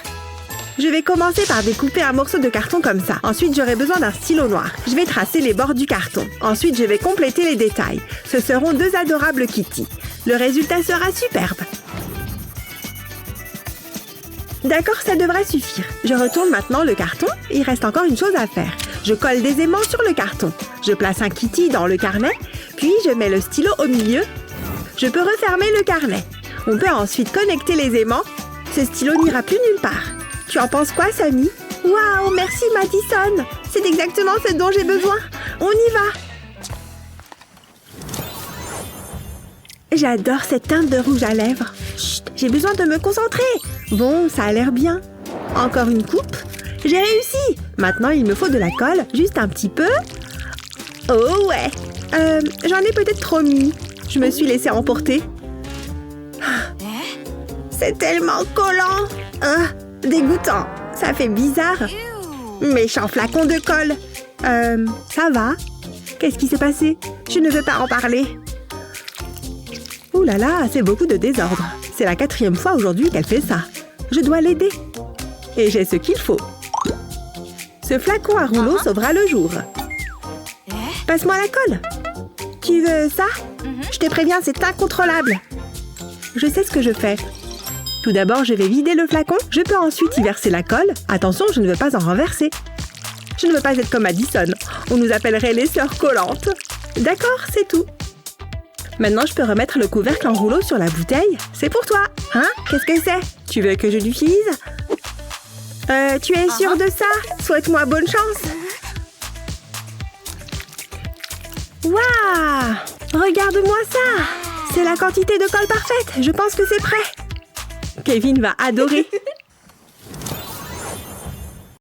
Je vais commencer par découper un morceau de carton comme ça. Ensuite, j'aurai besoin d'un stylo noir. Je vais tracer les bords du carton. Ensuite, je vais compléter les détails. Ce seront deux adorables Kitty. Le résultat sera superbe. D'accord, ça devrait suffire. Je retourne maintenant le carton. Il reste encore une chose à faire. Je colle des aimants sur le carton. Je place un Kitty dans le carnet. Puis, je mets le stylo au milieu. Je peux refermer le carnet. On peut ensuite connecter les aimants. Ce stylo n'ira plus nulle part. Tu en penses quoi, Sunny? Waouh, merci, Madison. C'est exactement ce dont j'ai besoin. On y va. J'adore cette teinte de rouge à lèvres. Chut, j'ai besoin de me concentrer. Bon, ça a l'air bien. Encore une coupe. J'ai réussi. Maintenant, il me faut de la colle. Juste un petit peu. Oh ouais. J'en ai peut-être trop mis. Je me suis laissée emporter. C'est tellement collant. Dégoûtant. Ça fait bizarre. Méchant flacon de colle. Ça va? Qu'est-ce qui s'est passé? Je ne veux pas en parler. Ouh là là, c'est beaucoup de désordre. C'est la 4e fois aujourd'hui qu'elle fait ça. Je dois l'aider. Et j'ai ce qu'il faut. Ce flacon à rouleau sauvera le jour. Passe-moi la colle. Tu veux ça? Je te préviens, c'est incontrôlable. Je sais ce que je fais. Tout d'abord, je vais vider le flacon. Je peux ensuite y verser la colle. Attention, je ne veux pas en renverser. Je ne veux pas être comme Madison. On nous appellerait les sœurs collantes. D'accord, c'est tout. Maintenant, je peux remettre le couvercle en rouleau sur la bouteille. C'est pour toi. Hein? Qu'est-ce que c'est? Tu veux que je l'utilise? Tu es sûre de ça? Souhaite-moi bonne chance. Waouh! Regarde-moi ça! C'est la quantité de colle parfaite. Je pense que c'est prêt. Kevin va adorer.